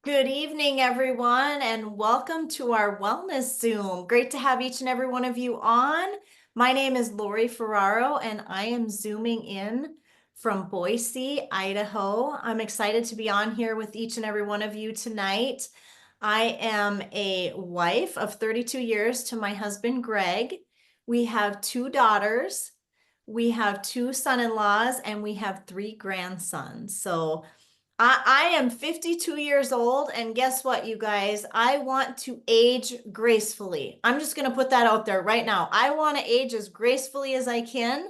Good evening, everyone, and welcome to our Wellness Zoom. Great to have each and every one of you on. My name is Lori Ferraro, and I am Zooming in from Boise, Idaho. I'm excited to be on here with each and every one of you tonight. I am a wife of 32 years to my husband, Greg. We have two daughters, we have two son-in-laws, and we have three grandsons. So I am 52 years old, and guess what, you guys? I want to age gracefully. I'm just going to put that out there right now. I want to age as gracefully as I can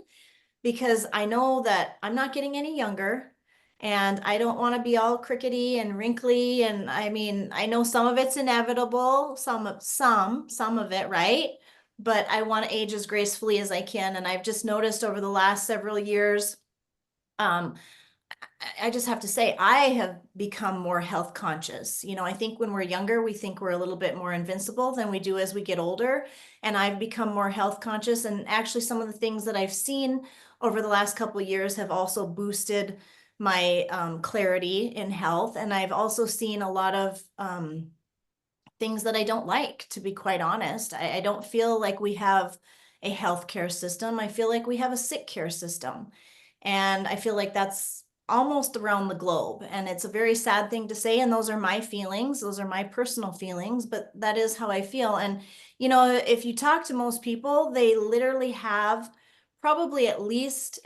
because I know that I'm not getting any younger and I don't want to be all crickety and wrinkly. And I mean, I know some of it's inevitable, some of it, right? But I want to age as gracefully as I can. And I've just noticed over the last several years, um, I just have to say, I have become more health conscious. I think when we're younger, we think we're a little bit more invincible than we do as we get older. And I've become more health conscious. And actually, some of the things that I've seen over the last couple of years have also boosted my clarity in health. And I've also seen a lot of things that I don't like, to be quite honest. I don't feel like we have a healthcare system. I feel like we have a sick care system. And I feel like that's almost around the globe. And it's a very sad thing to say. And those are my feelings. Those are my personal feelings, but that is how I feel. And, if you talk to most people, they literally have probably at least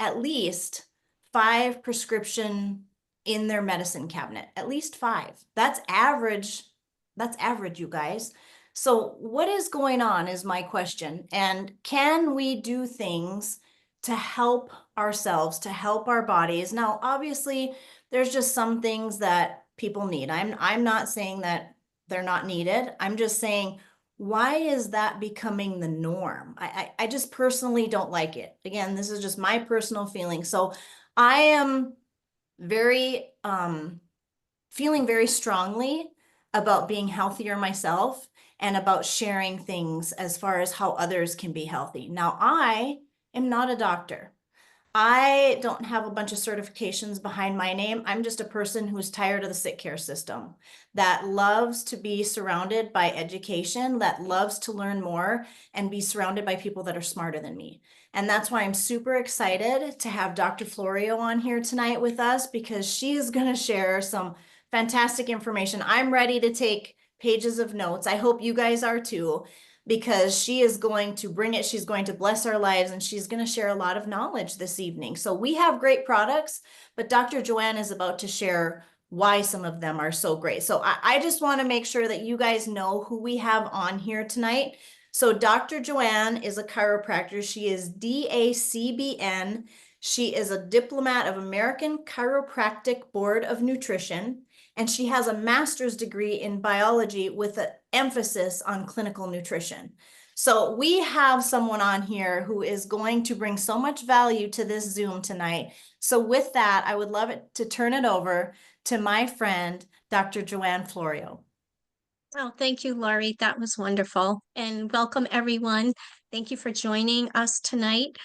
five prescription in their medicine cabinet, at least five. That's average. That's average, you guys. So what is going on is my question. And can we do things to help ourselves, to help our bodies? Now, obviously, there's just some things that people need. I'm not saying that they're not needed. I'm just saying, why is that becoming the norm? I just personally don't like it. Again, this is just my personal feeling. So I am very feeling very strongly about being healthier myself and about sharing things as far as how others can be healthy. Now, I am not a doctor. I don't have a bunch of certifications behind my name. I'm just a person who's tired of the sick care system, that loves to be surrounded by education, that loves to learn more and be surrounded by people that are smarter than me. And that's why I'm super excited to have Dr. Florio on here tonight with us because she is going to share some fantastic information. I'm ready to take pages of notes. I hope you guys are too, because she is going to bring it. She's going to bless our lives and she's going to share a lot of knowledge this evening. So we have great products, but Dr. Joanne is about to share why some of them are so great. So I just want to make sure that you guys know who we have on here tonight. So Dr. Joanne is a chiropractor. She is DACBN. She is a diplomat of American Chiropractic Board of Nutrition, and she has a master's degree in biology with an emphasis on clinical nutrition. So we have someone on here who is going to bring so much value to this Zoom tonight. So with that, I would love it to turn it over to my friend, Dr. Joanne Florio. Oh, thank you, Laurie. That was wonderful. And welcome, everyone. Thank you for joining us tonight.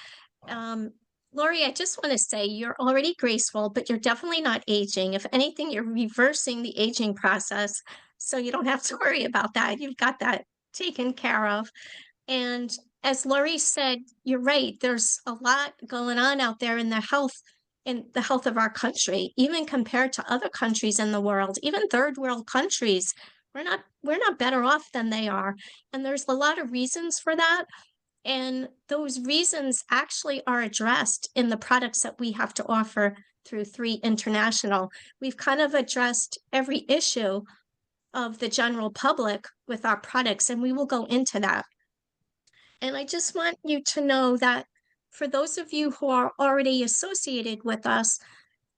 Um, Laurie, I just want to say you're already graceful, but you're definitely not aging. If anything, you're reversing the aging process. So you don't have to worry about that. You've got that taken care of. And as Laurie said, you're right. There's a lot going on out there in the health of our country, even compared to other countries in the world, even third world countries. We're not better off than they are. And there's a lot of reasons for that. And those reasons actually are addressed in the products that we have to offer through 3 International. We've kind of addressed every issue of the general public with our products, and we will go into that. And I just want you to know that for those of you who are already associated with us,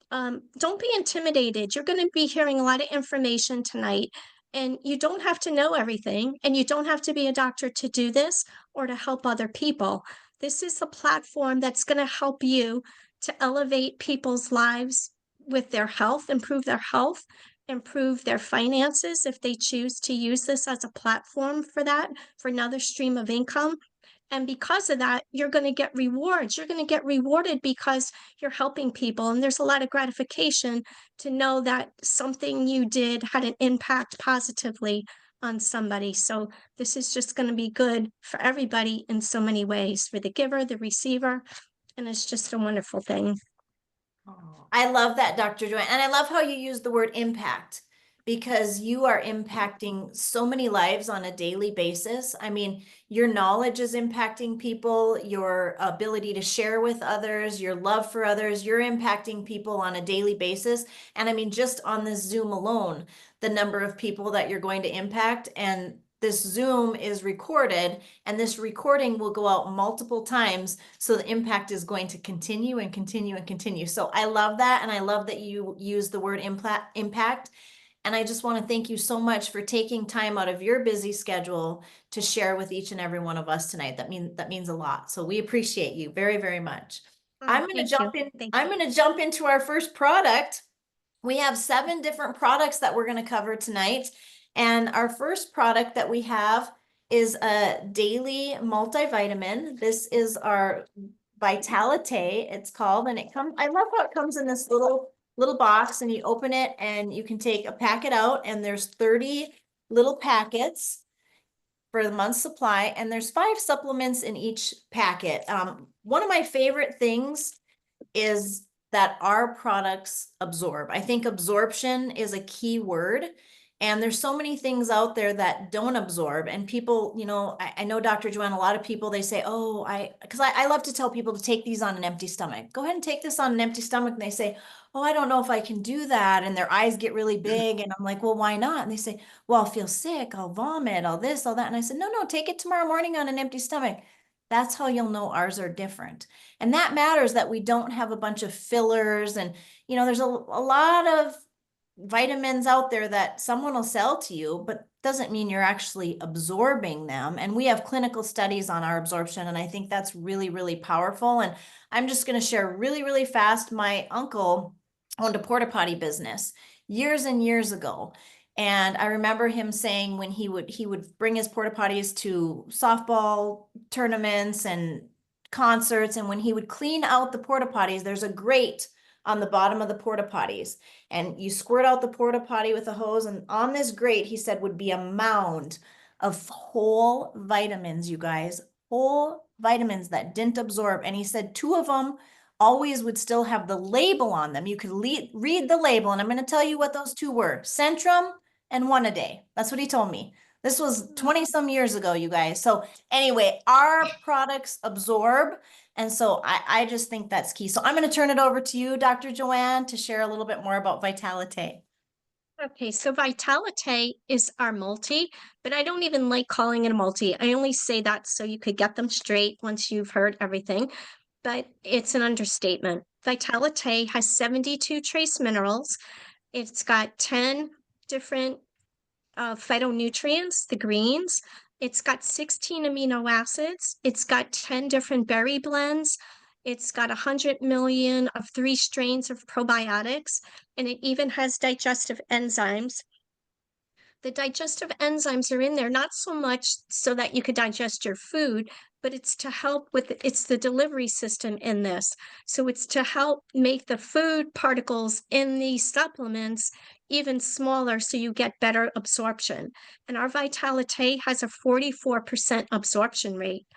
don't be intimidated. You're going to be hearing a lot of information tonight, and you don't have to know everything, and you don't have to be a doctor to do this or to help other people. This is a platform that's going to help you to elevate people's lives with their health, improve their finances if they choose to use this as a platform for that, for another stream of income. And because of that, you're going to get rewards. You're going to get rewarded because you're helping people. And there's a lot of gratification to know that something you did had an impact positively on somebody. So this is just going to be good for everybody in so many ways, for the giver, the receiver, and it's just a wonderful thing. Oh, I love that, Dr. Joanne. And I love how you use the word impact because you are impacting so many lives on a daily basis. I mean, your knowledge is impacting people, your ability to share with others, your love for others, you're impacting people on a daily basis. And I mean, just on this Zoom alone, the number of people that you're going to impact. And this Zoom is recorded, and this recording will go out multiple times. So the impact is going to continue and continue and continue. So I love that. And I love that you use the word impact. And I just want to thank you so much for taking time out of your busy schedule to share with each and every one of us tonight. That means a lot. So we appreciate you very, very much. Oh, thank you. Thank I'm you. going to jump into our first product. We have 7 different products that we're going to cover tonight. And our first product that we have is a daily multivitamin. This is our Vitalite, it's called, and I love how it comes in this little box, and you open it and you can take a packet out, and there's 30 little packets for the month's supply, and there's 5 supplements in each packet. One of my favorite things is that our products absorb. I think absorption is a key word. And there's so many things out there that don't absorb. And people, I know Dr. Joanne, a lot of people, they say, oh, because I love to tell people to take these on an empty stomach. Go ahead and take this on an empty stomach. And they say, oh, I don't know if I can do that. And their eyes get really big. And I'm like, well, why not? And they say, well, I'll feel sick. I'll vomit, all this, all that. And I said, no, take it tomorrow morning on an empty stomach. That's how you'll know ours are different. And that matters, that we don't have a bunch of fillers. And, there's a lot of vitamins out there that someone will sell to you, but doesn't mean you're actually absorbing them. And we have clinical studies on our absorption. And I think that's really, really powerful. And I'm just going to share really, really fast. My uncle owned a porta potty business years and years ago. And I remember him saying when he would bring his porta potties to softball tournaments and concerts, and when he would clean out the porta potties, there's a grate on the bottom of the porta potties, and you squirt out the porta potty with a hose, and on this grate, he said, would be a mound of whole vitamins, you guys, whole vitamins that didn't absorb. And he said 2 of them always would still have the label on them. You could read the label, and I'm going to tell you what those 2 were: Centrum and One a Day. That's what he told me. This was 20 some years ago, you guys. So anyway, our products absorb. And so I just think that's key. So I'm going to turn it over to you, Dr. Joanne, to share a little bit more about Vitalite. Okay, so Vitalite is our multi, but I don't even like calling it a multi. I only say that so you could get them straight once you've heard everything, but it's an understatement. Vitalite has 72 trace minerals. It's got 10 different phytonutrients, the greens. It's got 16 amino acids. It's got 10 different berry blends. It's got 100 million of 3 strains of probiotics, and it even has digestive enzymes. The digestive enzymes are in there not so much so that you could digest your food, but it's to help with it's the delivery system in this. So it's to help make the food particles in these supplements even smaller so you get better absorption. And our Vitalite has a 44% absorption rate.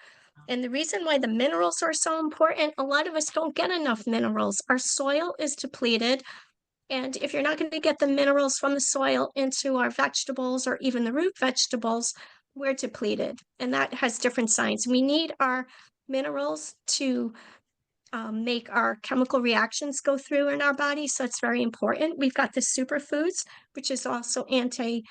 And the reason why the minerals are so important, a lot of us don't get enough minerals. Our soil is depleted. And if you're not going to get the minerals from the soil into our vegetables or even the root vegetables, we're depleted. And that has different signs. We need our minerals to make our chemical reactions go through in our body. So it's very important. We've got the superfoods, which is also antioxidants.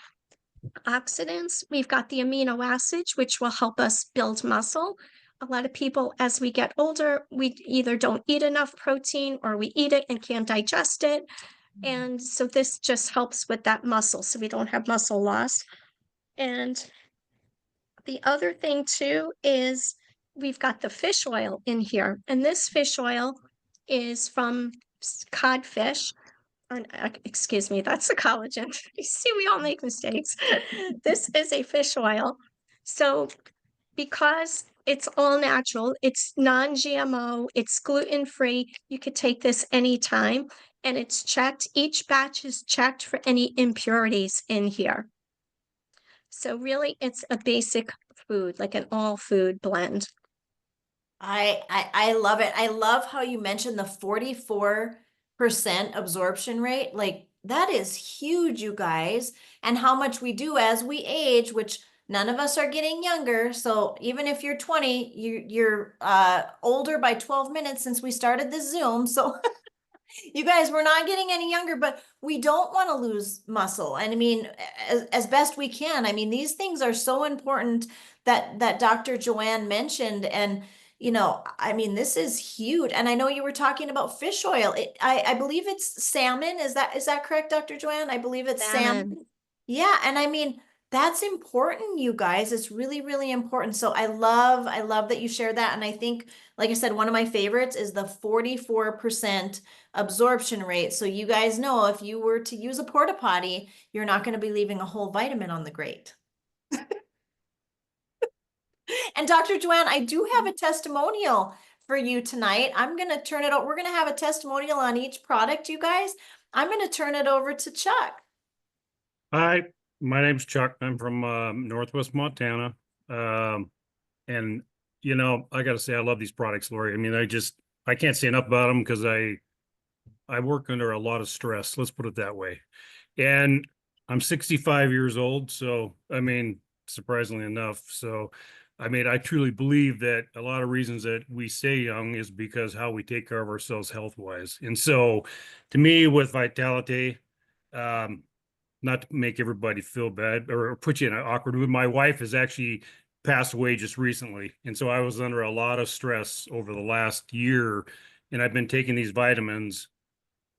We've got the amino acids, which will help us build muscle. A lot of people, as we get older, we either don't eat enough protein or we eat it and can't digest it. And so this just helps with that muscle so we don't have muscle loss. And the other thing too is we've got the fish oil in here. And this fish oil is from codfish. Or, excuse me, that's the collagen. You see, we all make mistakes. This is a fish oil. So because It's all natural. It's non-GMO. It's gluten-free. You could take this anytime, and it's checked. Each batch is checked for any impurities in here. So really, it's a basic food, like an all food blend. I love it. I love how you mentioned the 44% absorption rate. Like that is huge, you guys. And how much we do as we age, which none of us are getting younger. So even if you're 20, you're older by 12 minutes since we started this Zoom. So you guys, we're not getting any younger, but we don't want to lose muscle. And I mean, as best we can. I mean, these things are so important that Dr. Joanne mentioned. And, I mean, this is huge. And I know you were talking about fish oil. I believe it's salmon. Is that correct, Dr. Joanne? I believe it's salmon. Salmon. Yeah. And I mean, that's important, you guys. It's really, really important. So I love that you shared that. And I think, like I said, one of my favorites is the 44% absorption rate. So you guys know if you were to use a porta potty, you're not going to be leaving a whole vitamin on the grate. And Dr. Joanne, I do have a testimonial for you tonight. I'm going to turn it over. We're going to have a testimonial on each product, you guys. I'm going to turn it over to Chuck. Hi, my name's Chuck. I'm from Northwest Montana. Um, and I gotta say I love these products, Lori. I mean, I can't say enough about them because I work under a lot of stress. Let's put it that way. And I'm 65 years old, so I mean, surprisingly enough. So I mean, I truly believe that a lot of reasons that we stay young is because how we take care of ourselves health wise. And so to me, with Vitality, um, not to make everybody feel bad or put you in an awkward mood. My wife has actually passed away just recently. And so I was under a lot of stress over the last year. And I've been taking these vitamins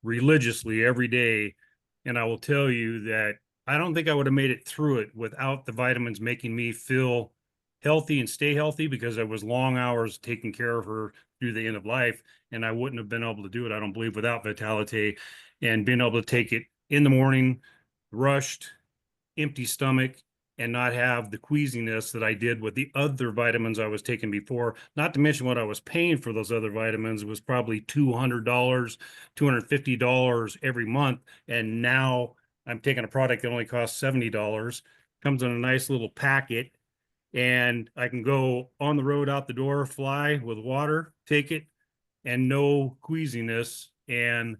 religiously every day. And I will tell you that I don't think I would have made it through it without the vitamins making me feel healthy and stay healthy, because I was long hours taking care of her through the end of life. And I wouldn't have been able to do it, I don't believe, without Vitality and being able to take it in the morning, rushed, empty stomach, and not have the queasiness that I did with the other vitamins I was taking before. Not to mention what I was paying for those other vitamins was probably $200, $250 every month. And now I'm taking a product that only costs $70, comes in a nice little packet, and I can go on the road, out the door, fly with water, take it, and no queasiness, and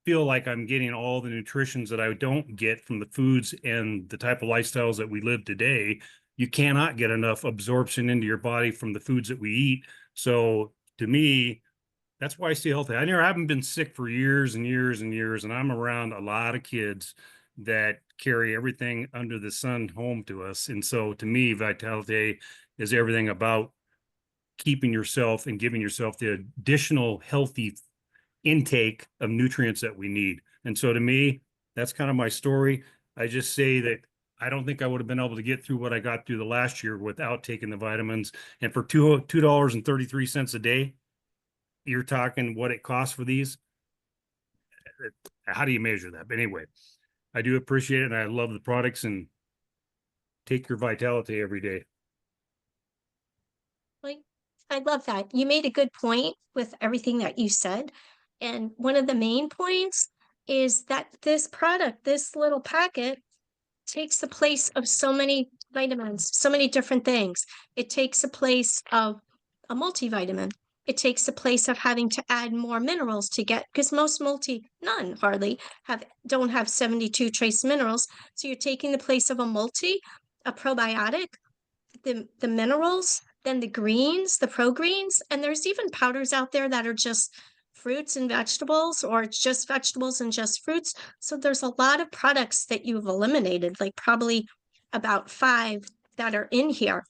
feel like I'm getting all the nutritions that I don't get from the foods and the type of lifestyles that we live today. You cannot get enough absorption into your body from the foods that we eat. So to me, that's why I stay healthy. I haven't been sick for years and years and years, and I'm around a lot of kids that carry everything under the sun home to us. And so to me, Vitality is everything about keeping yourself and giving yourself the additional healthy intake of nutrients that we need. And so to me, that's kind of my story. I just say that I don't think I would have been able to get through what I got through the last year without taking the vitamins. And for $2.33 a day, you're talking what it costs for these. How do you measure that? But anyway, I do appreciate it, and I love the products, and take your Vitality every day. Like, I love that. You made a good point with everything that you said. And one of the main points is that this product, this little packet, takes the place of so many vitamins, so many different things. It takes the place of a multivitamin. It takes the place of having to add more minerals to get, because most none hardly don't have 72 trace minerals. So you're taking the place of a probiotic, the minerals, then the greens, the pro greens, and there's even powders out there that are just fruits and vegetables, or it's just vegetables and just fruits. So there's a lot of products that you've eliminated, like probably about 5 that are in here.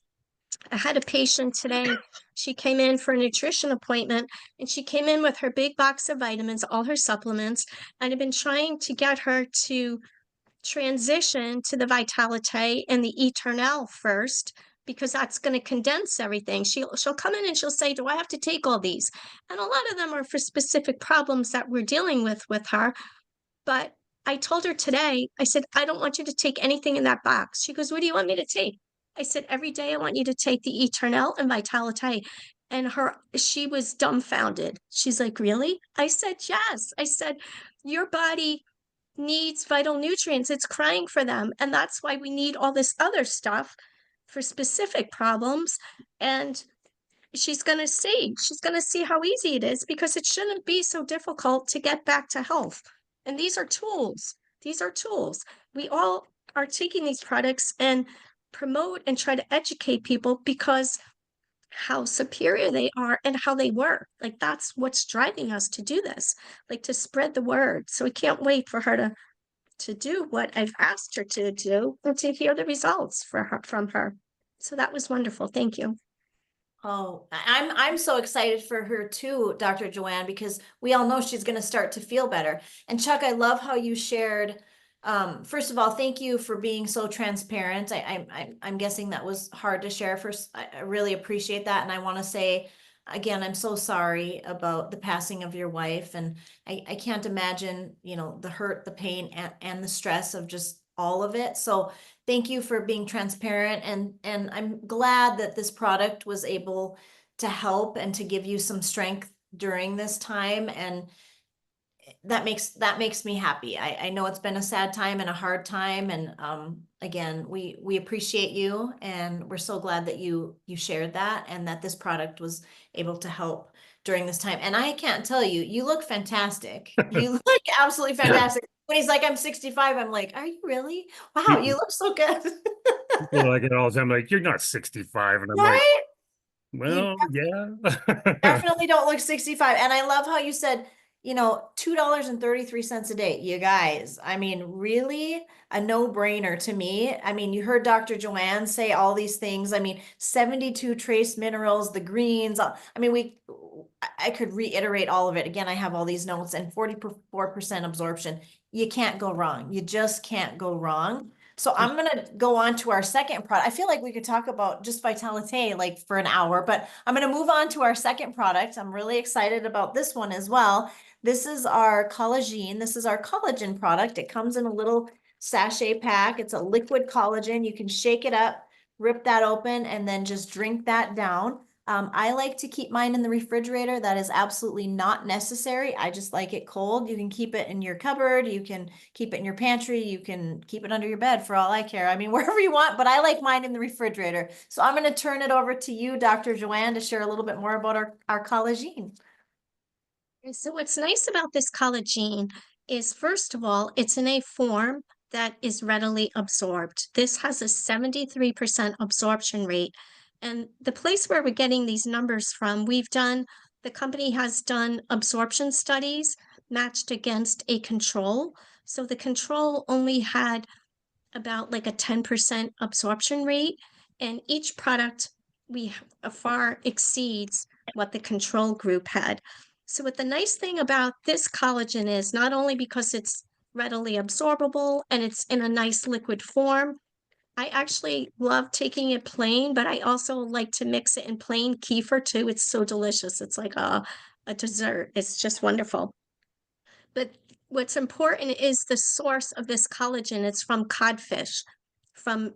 I had a patient today. She came in for a nutrition appointment, and she came in with her big box of vitamins, all her supplements. And I've been trying to get her to transition to the Vitalite and the Eternal first, because that's going to condense everything. She'll come in and she'll say, "Do I have to take all these?" And a lot of them are for specific problems that we're dealing with her. But I told her today, I said, "I don't want you to take anything in that box." She goes, "What do you want me to take?" I said, every day I want you to take the Eternel and Vitalite. And she was dumbfounded. She's like, really? I said, yes. I said, your body needs vital nutrients. It's crying for them. And that's why we need all this other stuff for specific problems. And she's going to see how easy it is, because it shouldn't be so difficult to get back to health. And these are tools. These are tools. We all are taking these products and promote and try to educate people, because how superior they are and how they work. Like, that's what's driving us to do this, like to spread the word. So we can't wait for her to do what I've asked her to do, and to hear the results from her. So that was wonderful. Thank you. Oh, I'm so excited for her too, Dr. Joanne, because we all know she's going to start to feel better. And Chuck, I love how you shared. First of all, thank you for being so transparent. I'm guessing that was hard to share. First, I really appreciate that, and I want to say again, I'm so sorry about the passing of your wife, and I can't imagine, the hurt, the pain, and the stress of just all of it. So thank you for being transparent, and I'm glad that this product was able to help and to give you some strength during this time, and that makes me happy. I know it's been a sad time and a hard time, and again, we appreciate you, and we're so glad that you shared that, and that this product was able to help during this time. And I can't tell you, you look fantastic. You look absolutely fantastic. When he's like, I'm 65, I'm like, are you really? Wow, you look so good. People like it all the time, like, you're not 65. And I'm like, Right? You well, yeah. definitely don't look 65. And I love how you said, $2.33 a day. You guys, I mean, really a no-brainer to me. I mean, you heard Dr. Joanne say all these things. I mean, 72 trace minerals, the greens. I mean, I could reiterate all of it. Again, I have all these notes, and 44% absorption. You can't go wrong. You just can't go wrong. So I'm going to go on to our second product. I feel like we could talk about just Vitalite like for an hour, but I'm going to move on to our second product. I'm really excited about this one as well. This is our collagen. This is our collagen product. It comes in a little sachet pack. It's a liquid collagen. You can shake it up, rip that open, and then just drink that down. I like to keep mine in the refrigerator. That is absolutely not necessary. I just like it cold. You can keep it in your cupboard. You can keep it in your pantry. You can keep it under your bed for all I care. I mean, wherever you want, but I like mine in the refrigerator. So I'm going to turn it over to you, Dr. Joanne, to share a little bit more about our collagen. And so what's nice about this collagen is, first of all, it's in a form that is readily absorbed. This has a 73% absorption rate. And the place where we're getting these numbers from, the company has done absorption studies matched against a control. So the control only had about like a 10% absorption rate, and each product far exceeds what the control group had. So what the nice thing about this collagen is, not only because it's readily absorbable and it's in a nice liquid form, I actually love taking it plain, but I also like to mix it in plain kefir too. It's so delicious. It's like a dessert. It's just wonderful. But what's important is the source of this collagen. It's from codfish, from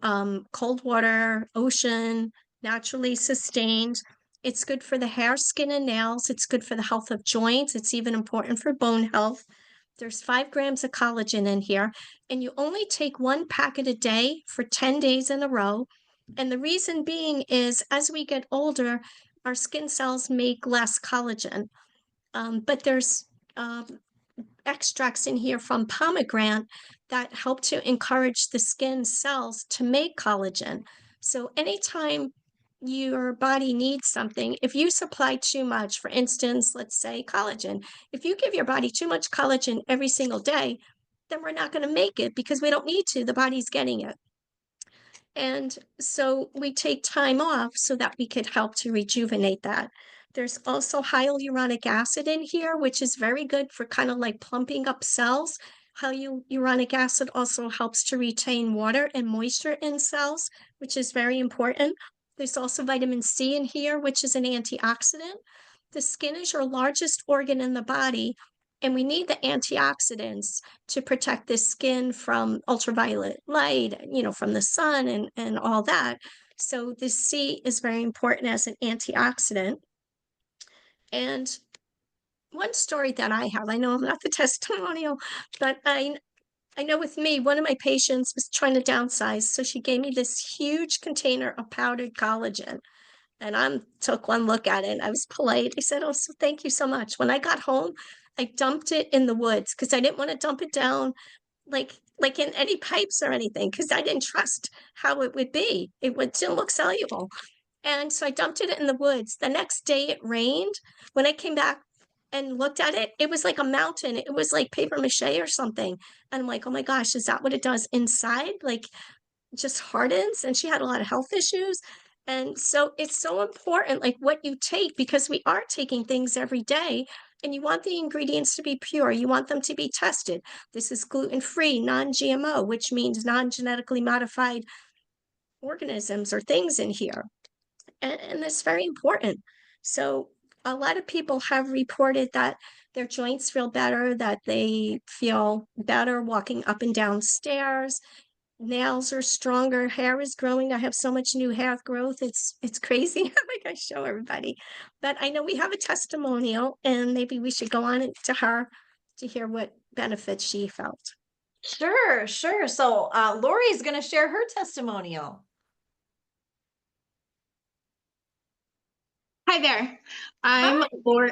cold water, ocean, naturally sustained. It's good for the hair, skin, and nails. It's good for the health of joints. It's even important for bone health. There's 5 grams of collagen in here, and you only take 1 packet a day for 10 days in a row. And the reason being is, as we get older, our skin cells make less collagen. But there's extracts in here from pomegranate that help to encourage the skin cells to make collagen. So anytime your body needs something, if you supply too much, for instance, let's say collagen, if you give your body too much collagen every single day, then we're not going to make it because we don't need to. The body's getting it. And so we take time off so that we could help to rejuvenate that. There's also hyaluronic acid in here, which is very good for kind of like plumping up cells. Hyaluronic acid also helps to retain water and moisture in cells, which is very important. There's also vitamin C in here, which is an antioxidant. The skin is your largest organ in the body, and we need the antioxidants to protect the skin from ultraviolet light, from the sun and all that. So the C is very important as an antioxidant. And one story that I have, I know I'm not the testimonial, but I know with me, one of my patients was trying to downsize, so she gave me this huge container of powdered collagen. And I took one look at it. And I was polite. I said, "Oh, so thank you so much." When I got home, I dumped it in the woods because I didn't want to dump it down like in any pipes or anything because I didn't trust how it would be. Didn't look soluble. And so I dumped it in the woods. The next day it rained. When I came back and looked at it, it was like a mountain. It was like paper mache or something. And I'm like, oh my gosh, is that what it does inside? Like just hardens. And she had a lot of health issues. And so it's so important, like what you take, because we are taking things every day and you want the ingredients to be pure. You want them to be tested. This is gluten-free, non-GMO, which means non-genetically modified organisms or things in here. And that's very important. So a lot of people have reported that their joints feel better, that they feel better walking up and down stairs. Nails are stronger, hair is growing. I have so much new hair growth. It's crazy. Like I show everybody. But I know we have a testimonial and maybe we should go on to her to hear what benefits she felt. Sure, sure. So Lori is going to share her testimonial. Hi there. I'm Lori.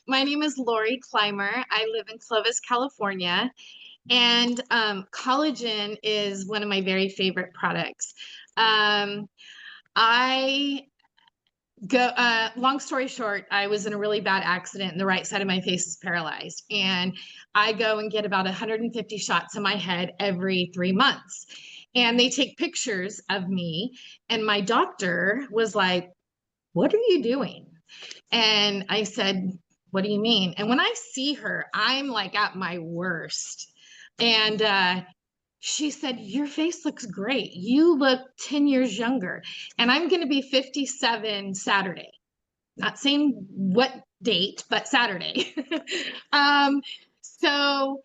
My name is Lori Clymer. I live in Clovis, California, and collagen is one of my very favorite products. I go, long story short, I was in a really bad accident and the right side of my face is paralyzed. And I go and get about 150 shots in my head every 3 months. And they take pictures of me. And my doctor was like, "What are you doing?" And I said, "What do you mean?" And when I see her, I'm like at my worst. And she said, "Your face looks great. You look 10 years younger." And I'm going to be 57 Saturday. Not saying what date, but Saturday. So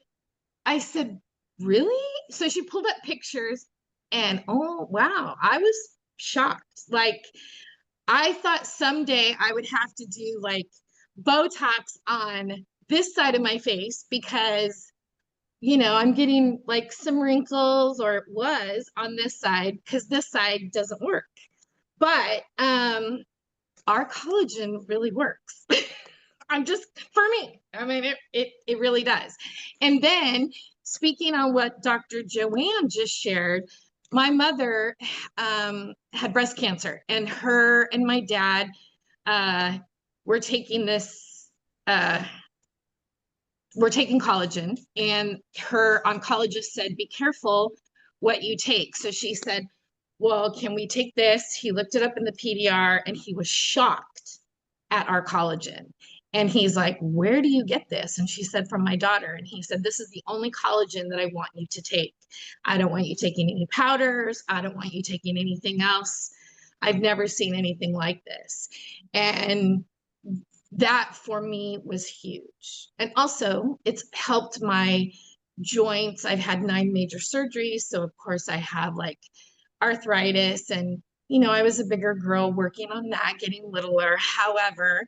I said, "Really?" So she pulled up pictures and oh, wow, I was shocked. Like, I thought someday I would have to do like Botox on this side of my face because, I'm getting like some wrinkles or it was on this side because this side doesn't work. But our collagen really works. For me, I mean, it really does. And then speaking on what Dr. Joanne just shared, my mother had breast cancer, and her and my dad were taking this, we're taking collagen, and her oncologist said, "Be careful what you take." So she said, "Well, can we take this?" He looked it up in the PDR and he was shocked at our collagen. And he's like, "Where do you get this?" And she said, "From my daughter." And he said, "This is the only collagen that I want you to take. I don't want you taking any powders. I don't want you taking anything else. I've never seen anything like this." And that for me was huge. And also, it's helped my joints. I've had 9 major surgeries. So, of course, I have like arthritis. And, I was a bigger girl working on that, getting littler. However,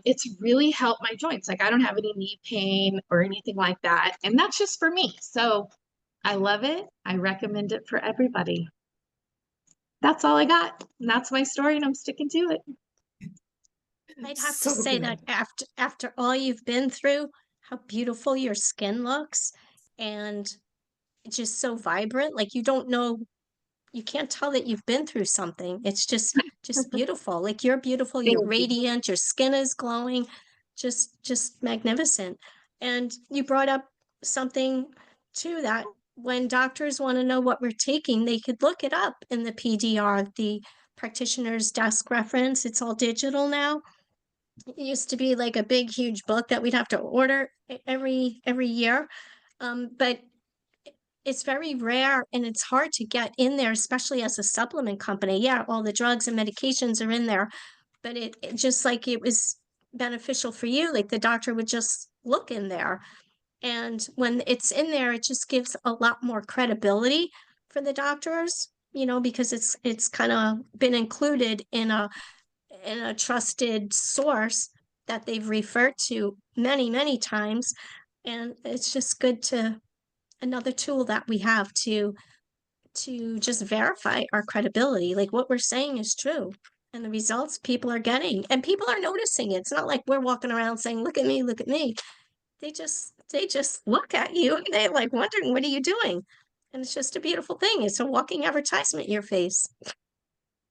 it's really helped my joints. Like, I don't have any knee pain or anything like that. And that's just for me. So, I love it. I recommend it for everybody. That's all I got. And that's my story, and I'm sticking to it. I'd have So to say good. that after all you've been through, how beautiful your skin looks and it's just so vibrant. Like you don't know, you can't tell that you've been through something. It's just beautiful. Like you're beautiful, you're Thank you. radiant, your skin is glowing, just magnificent. And you brought up something too that when doctors want to know what we're taking, they could look it up in the PDR, the practitioner's desk reference. It's all digital now. It used to be like a big, huge book that we'd have to order every year. But it's very rare and it's hard to get in there, especially as a supplement company. Yeah, all the drugs and medications are in there, but it just like it was beneficial for you, like the doctor would just look in there. And when it's in there, it just gives a lot more credibility for the doctors, because it's kind of been included in a trusted source that they've referred to many, many times. And it's just good to another tool that we have to just verify our credibility. Like what we're saying is true. And the results people are getting and people are noticing it. It's not like we're walking around saying, look at me, look at me. They just look at you and they're like wondering, what are you doing? And it's just a beautiful thing. It's a walking advertisement in your face.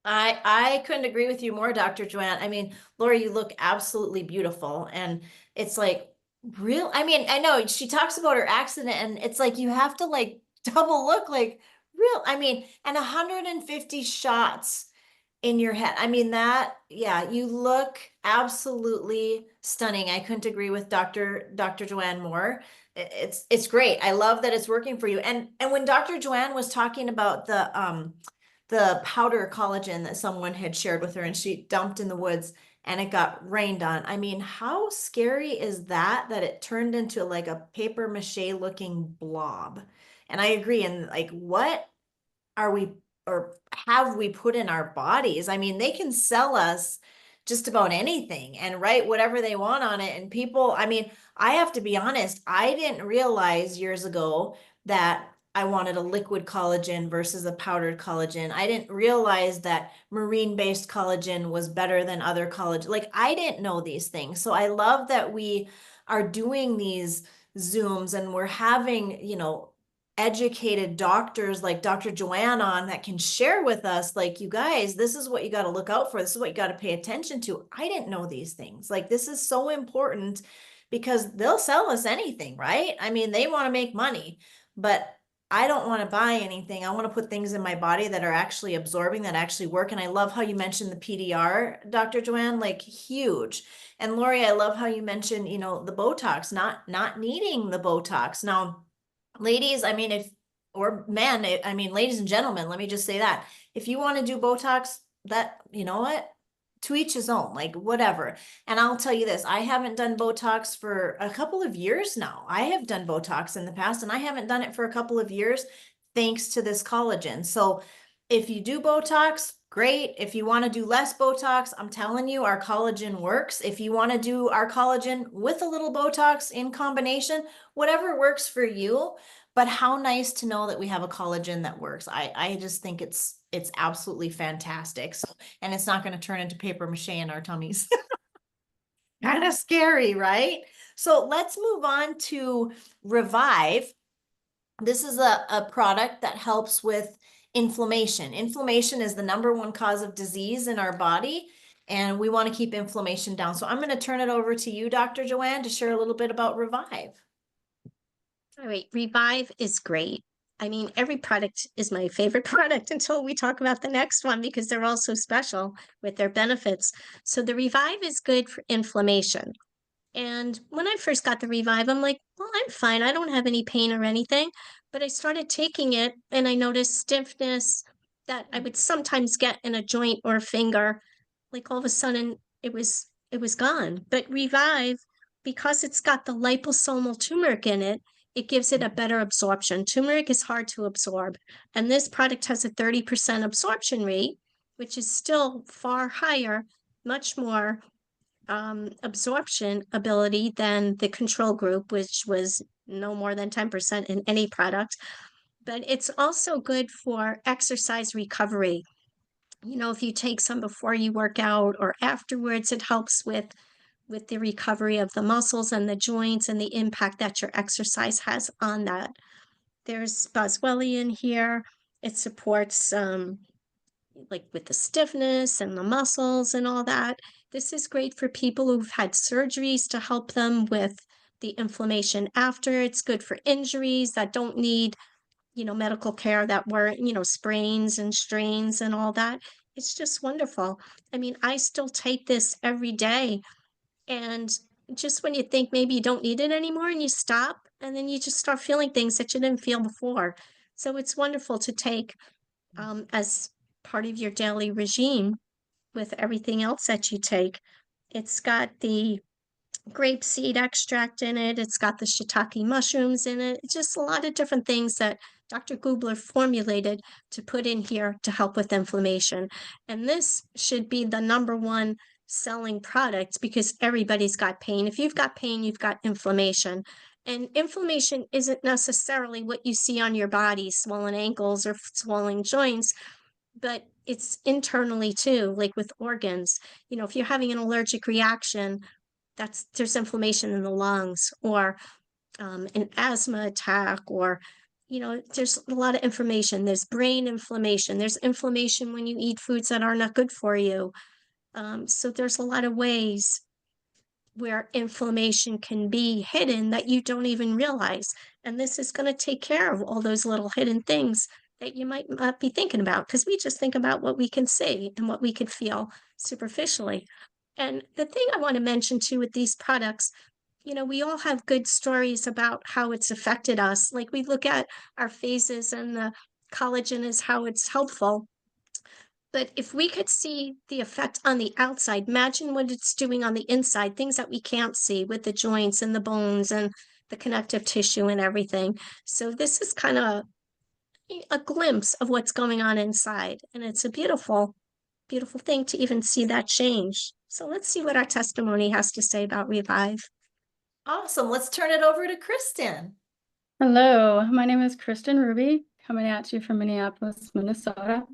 I couldn't agree with you more, Dr. Joanne. I mean, Laura, you look absolutely beautiful. And it's like real. I mean, I know she talks about her accident and it's like you have to like double look like real. I mean, and 150 shots in your head. I mean, yeah, you look absolutely stunning. I couldn't agree with Dr. Joanne more. It's great. I love that it's working for you. And when Dr. Joanne was talking about the powder collagen that someone had shared with her and she dumped in the woods and it got rained on. I mean, how scary is that it turned into like a paper mache looking blob? And I agree. And like, what are we or have we put in our bodies? I mean, they can sell us just about anything and write whatever they want on it. And people, I mean, I have to be honest, I didn't realize years ago that I wanted a liquid collagen versus a powdered collagen. I didn't realize that marine-based collagen was better than other collagen. Like I didn't know these things. So I love that we are doing these Zooms and we're having, educated doctors like Dr. Joanne on that can share with us, like, you guys, this is what you got to look out for. This is what you got to pay attention to. I didn't know these things. Like, this is so important because they'll sell us anything, right? I mean, they want to make money, but I don't want to buy anything. I want to put things in my body that are actually absorbing, that actually work. And I love how you mentioned the PDR, Dr. Joanne, like huge. And Lori, I love how you mentioned, the Botox, not needing the Botox. Now, ladies, I mean, or men, I mean, ladies and gentlemen, let me just say that if you want to do Botox, that, you know what, to each his own, like whatever. And I'll tell you this, I haven't done Botox for a couple of years now. I have done Botox in the past and I haven't done it for a couple of years thanks to this collagen. So if you do Botox, great. If you want to do less Botox, I'm telling you, our collagen works. If you want to do our collagen with a little Botox in combination, whatever works for you. But how nice to know that we have a collagen that works. I just think it's absolutely fantastic. So, and it's not going to turn into paper mache in our tummies. Kind of scary, right? So let's move on to Revive. This is a product that helps with inflammation. Inflammation is the #1 cause of disease in our body, and we want to keep inflammation down. So I'm going to turn it over to you, Dr. Joanne, to share a little bit about Revive. All right, Revive is great. I mean, every product is my favorite product until we talk about the next one because they're all so special with their benefits. So the Revive is good for inflammation. And when I first got the Revive, I'm like, well, I'm fine. I don't have any pain or anything. But I started taking it and I noticed stiffness that I would sometimes get in a joint or a finger. Like all of a sudden it was gone. But Revive, because it's got the liposomal turmeric in it, it gives it a better absorption. Turmeric is hard to absorb. And this product has a 30% absorption rate, which is still far higher, much more absorption ability than the control group, which was no more than 10% in any product. But it's also good for exercise recovery. If you take some before you work out or afterwards, it helps with the recovery of the muscles and the joints and the impact that your exercise has on that. There's Boswellia in here. It supports like with the stiffness and the muscles and all that. This is great for people who've had surgeries to help them with the inflammation after. It's good for injuries that don't need, medical care that were, sprains and strains and all that. It's just wonderful. I mean, I still take this every day. And just when you think maybe you don't need it anymore and you stop, and then you just start feeling things that you didn't feel before. So it's wonderful to take as part of your daily regime with everything else that you take. It's got the grapeseed extract in it. It's got the shiitake mushrooms in it. It's just a lot of different things that Dr. Gubler formulated to put in here to help with inflammation. And this should be the #1 selling product because everybody's got pain. If you've got pain, you've got inflammation. And inflammation isn't necessarily what you see on your body, swollen ankles or swollen joints, but it's internally too, like with organs. You know, if you're having an allergic reaction, there's inflammation in the lungs, or an asthma attack, or there's a lot of inflammation. There's brain inflammation. There's inflammation when you eat foods that are not good for you. So there's a lot of ways where inflammation can be hidden that you don't even realize. And this is going to take care of all those little hidden things that you might not be thinking about, because we just think about what we can see and what we can feel superficially. And the thing I want to mention too with these products, we all have good stories about how it's affected us. Like we look at our phases and the collagen is how it's helpful. But if we could see the effect on the outside, imagine what it's doing on the inside, things that we can't see with the joints and the bones and the connective tissue and everything. So this is kind of a glimpse of what's going on inside. And it's a beautiful, beautiful thing to even see that change. So let's see what our testimony has to say about Revive. Awesome. Let's turn it over to Kristen. Hello, my name is Kristen Ruby, coming at you from Minneapolis, Minnesota.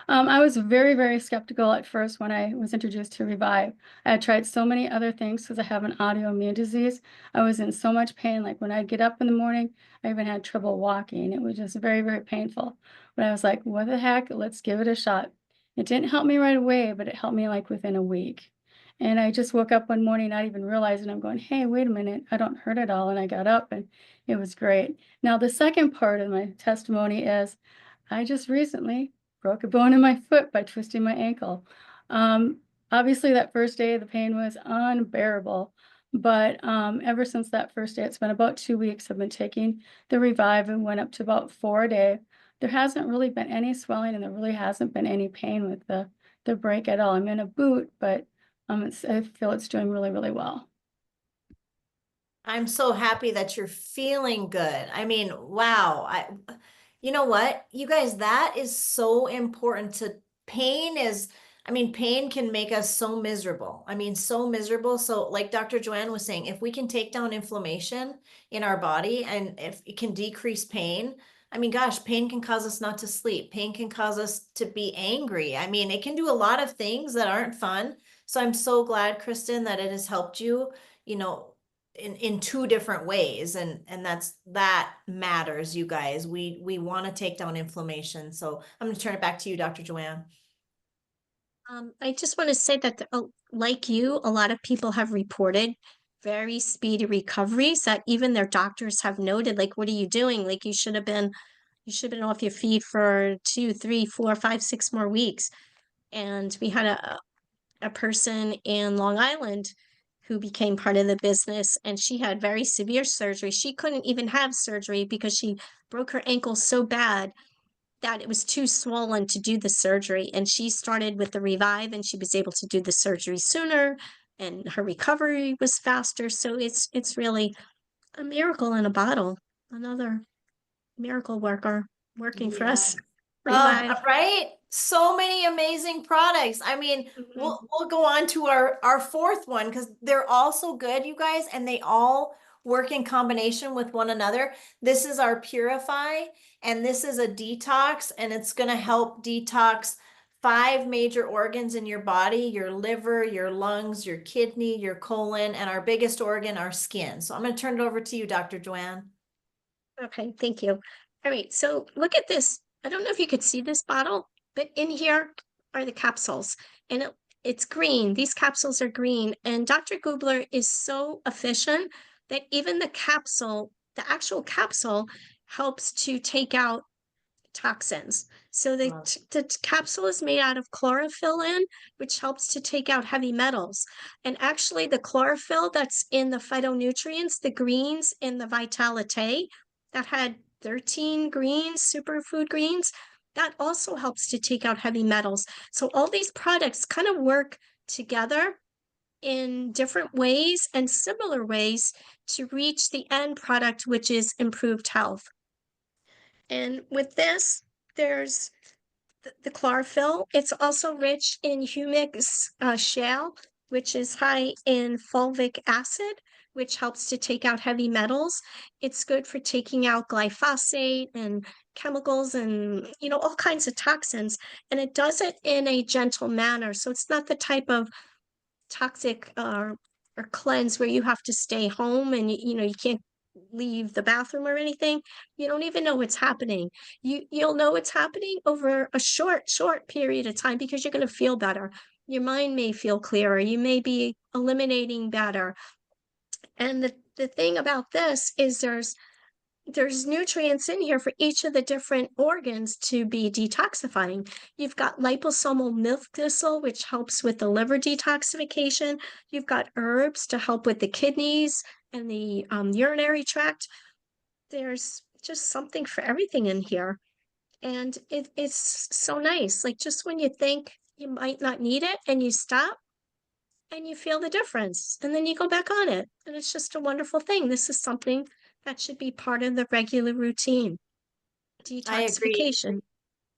I was very, very skeptical at first when I was introduced to Revive. I had tried so many other things because I have an autoimmune disease. I was in so much pain. Like when I'd get up in the morning, I even had trouble walking. It was just very, very painful. But I was like, what the heck? Let's give it a shot. It didn't help me right away, but it helped me like within a week. And I just woke up one morning, not even realizing, I'm going, hey, wait a minute, I don't hurt at all. And I got up and it was great. Now, the second part of my testimony is I just recently broke a bone in my foot by twisting my ankle. Obviously, that first day, the pain was unbearable. But ever since that first day, it's been about 2 weeks. I've been taking the Revive and went up to about 4 a day. There hasn't really been any swelling, and there really hasn't been any pain with the break at all. I'm in a boot, but I feel it's doing really, really well. I'm so happy that you're feeling good. I mean, wow. You know what, you guys, that is so important to pain can make us so miserable. I mean, so miserable. So like Dr. Joanne was saying, if we can take down inflammation in our body and if it can decrease pain, I mean, gosh, pain can cause us not to sleep. Pain can cause us to be angry. I mean, it can do a lot of things that aren't fun. So I'm so glad, Kristen, that it has helped you, in 2 different ways. And that matters, you guys. We want to take down inflammation. So I'm going to turn it back to you, Dr. Joanne. I just want to say that, like you, a lot of people have reported very speedy recoveries that even their doctors have noted, like, what are you doing? Like, you should have been off your feet for 2, 3, 4, 5, 6 more weeks. And we had a person in Long Island who became part of the business, and she had very severe surgery. She couldn't even have surgery because she broke her ankle so bad that it was too swollen to do the surgery. And she started with the Revive and she was able to do the surgery sooner and her recovery was faster. So it's really a miracle in a bottle. Another miracle worker working for us. Revive. Right? So many amazing products. I mean, we'll go on to our fourth one because they're all so good, you guys, and they all work in combination with one another. This is our Purify, and this is a detox, and it's going to help detox 5 major organs in your body: your liver, your lungs, your kidney, your colon, and our biggest organ, our skin. So I'm going to turn it over to you, Dr. Joanne. Okay, thank you. All right, so look at this. I don't know if you could see this bottle, but in here are the capsules, and it's green. These capsules are green, and Dr. Gubler is so efficient that even the actual capsule helps to take out toxins. So the capsule is made out of chlorophyll, which helps to take out heavy metals. And actually the chlorophyll that's in the phytonutrients, the greens in the Vitalite, that had 13 greens, superfood greens, that also helps to take out heavy metals. So all these products kind of work together in different ways and similar ways to reach the end product, which is improved health. And with this, there's the chlorophyll. It's also rich in humic shale, which is high in fulvic acid, which helps to take out heavy metals. It's good for taking out glyphosate and chemicals and, all kinds of toxins. And it does it in a gentle manner. So it's not the type of toxic or cleanse where you have to stay home and you can't leave the bathroom or anything. You don't even know what's happening. You'll know what's happening over a short period of time because you're going to feel better. Your mind may feel clearer. You may be eliminating better. And the thing about this is there's nutrients in here for each of the different organs to be detoxifying. You've got liposomal milk thistle, which helps with the liver detoxification. You've got herbs to help with the kidneys and the urinary tract. There's just something for everything in here. And it's so nice. Like just when you think you might not need it and you stop and you feel the difference and then you go back on it. And it's just a wonderful thing. This is something that should be part of the regular routine. I agree. Detoxification.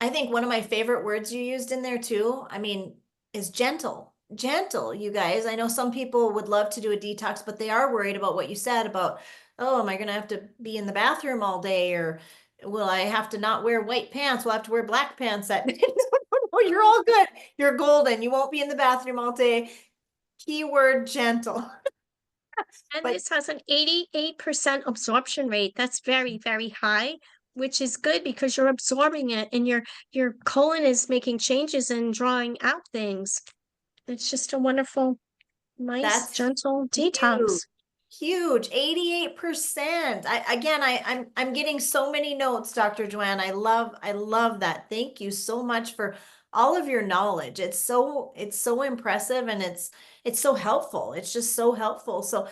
I think one of my favorite words you used in there too, I mean, is gentle. Gentle, you guys. I know some people would love to do a detox, but they are worried about what you said about, oh, am I going to have to be in the bathroom all day? Or will I have to not wear white pants? Will I have to wear black pants that day? No, you're all good. You're golden. You won't be in the bathroom all day. Keyword gentle. And But this has an 88% absorption rate. That's very, very high, which is good because you're absorbing it and your colon is making changes and drawing out things. It's just a wonderful, nice, that's gentle huge. detox. Huge, 88%. I'm getting so many notes, Dr. Joanne. I love that. Thank you so much for all of your knowledge. It's so impressive and it's so helpful. It's just so helpful. So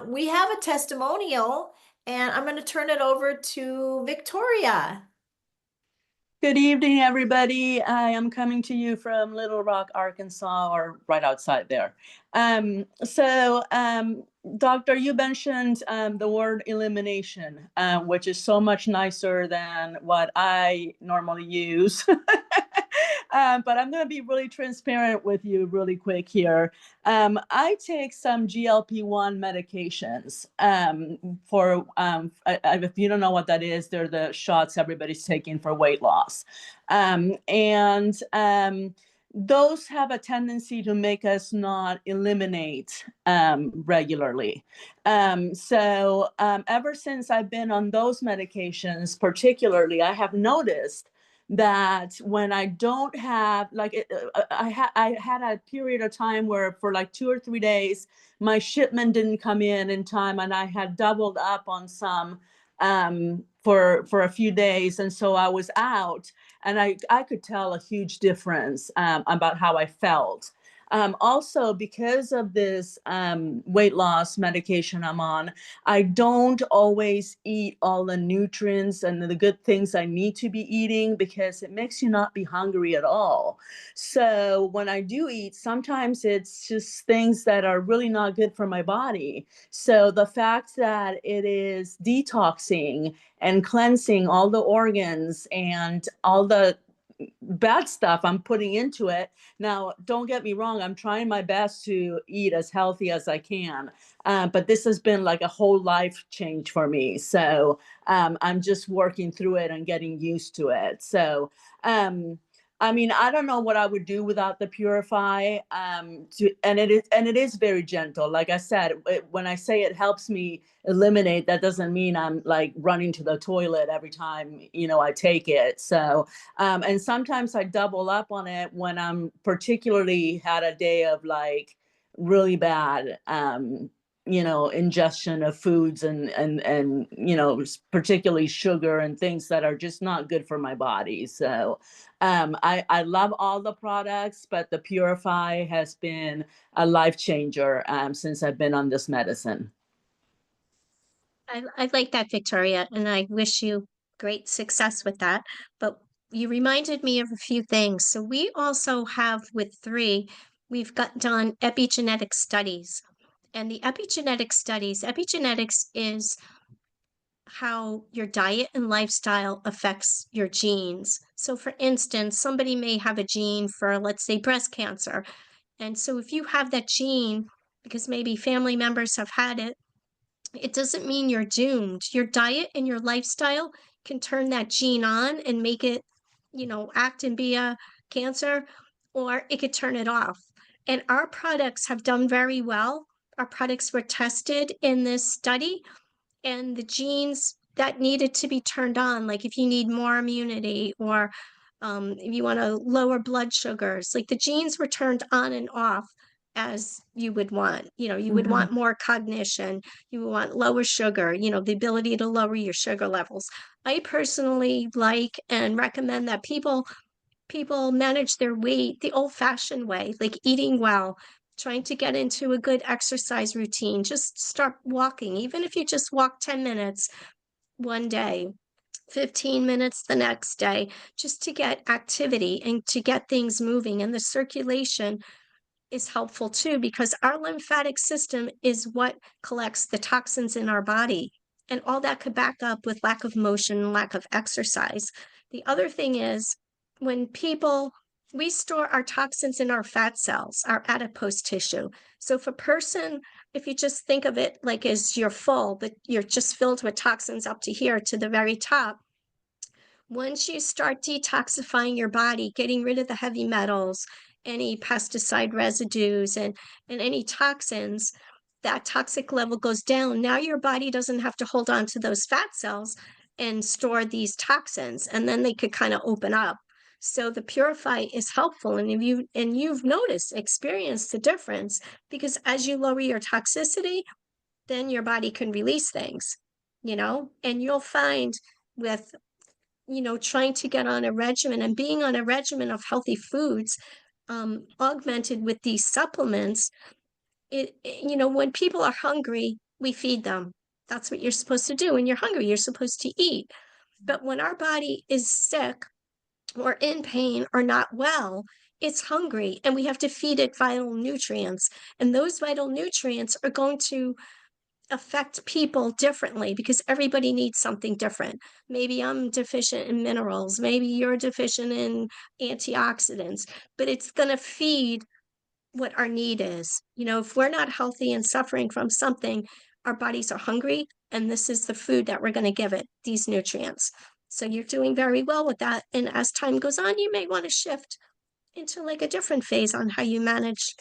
we have a testimonial and I'm going to turn it over to Victoria. Good evening, everybody. I am coming to you from Little Rock, Arkansas, or right outside there. Doctor, you mentioned the word elimination, which is so much nicer than what I normally use. But I'm going to be really transparent with you really quick here. I take some GLP-1 medications if you don't know what that is, they're the shots everybody's taking for weight loss. Those have a tendency to make us not eliminate regularly. Ever since I've been on those medications, particularly, I have noticed that when I don't have, I had a period of time where for like 2 or 3 days, my shipment didn't come in time, and I had doubled up on some for a few days. And so I was out, and I could tell a huge difference about how I felt. Also, because of this weight loss medication I'm on, I don't always eat all the nutrients and the good things I need to be eating because it makes you not be hungry at all. So when I do eat, sometimes it's just things that are really not good for my body. So the fact that it is detoxing and cleansing all the organs and all the bad stuff I'm putting into it. Now, don't get me wrong, I'm trying my best to eat as healthy as I can. But this has been like a whole life change for me. So I'm just working through it and getting used to it. So I mean, I don't know what I would do without the Purify. And it is very gentle. Like I said, when I say it helps me eliminate, that doesn't mean I'm like running to the toilet every time, I take it. So, and sometimes I double up on it when I'm particularly had a day of like really bad, ingestion of foods and particularly sugar and things that are just not good for my body. So I love all the products, but the Purify has been a life changer since I've been on this medicine. I like that, Victoria, and I wish you great success with that. But you reminded me of a few things. So we also have with 3, we've got done epigenetic studies. And the epigenetics is how your diet and lifestyle affects your genes. So for instance, somebody may have a gene for, let's say, breast cancer. And so if you have that gene, because maybe family members have had it, it doesn't mean you're doomed. Your diet and your lifestyle can turn that gene on and make it, act and be a cancer, or it could turn it off. And our products have done very well. Our products were tested in this study, and the genes that needed to be turned on, like if you need more immunity or if you want to lower blood sugars, like the genes were turned on and off as you would want. You would want more cognition, you would want lower sugar, the ability to lower your sugar levels. I personally like and recommend that people manage their weight the old-fashioned way, like eating well, trying to get into a good exercise routine. Just start walking, even if you just walk 10 minutes one day, 15 minutes the next day, just to get activity and to get things moving. And the circulation is helpful too, because our lymphatic system is what collects the toxins in our body. And all that could back up with lack of motion, lack of exercise. The other thing is, we store our toxins in our fat cells, our adipose tissue. So if you just think of it like as you're full, but you're just filled with toxins up to here, to the very top, once you start detoxifying your body, getting rid of the heavy metals, any pesticide residues, and any toxins, that toxic level goes down. Now your body doesn't have to hold on to those fat cells and store these toxins, and then they could kind of open up. So the Purify is helpful, and you've experienced the difference, because as you lower your toxicity, then your body can release things, and you'll find with trying to get on a regimen and being on a regimen of healthy foods, augmented with these supplements, when people are hungry, we feed them. That's what you're supposed to do. When you're hungry, you're supposed to eat. But when our body is sick or in pain or not well, it's hungry, and we have to feed it vital nutrients. And those vital nutrients are going to affect people differently, because everybody needs something different. Maybe I'm deficient in minerals, maybe you're deficient in antioxidants, but it's going to feed what our need is. If we're not healthy and suffering from something, our bodies are hungry, and this is the food that we're going to give it, these nutrients. So you're doing very well with that. And as time goes on, you may want to shift into like a different phase on how you manage,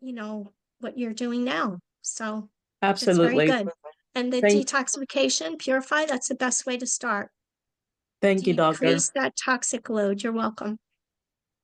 what you're doing now. So it's very Absolutely. good. And the Thank, detoxification, Purify, that's the best way to start. thank you, doctor. Decrease that toxic load. You're welcome.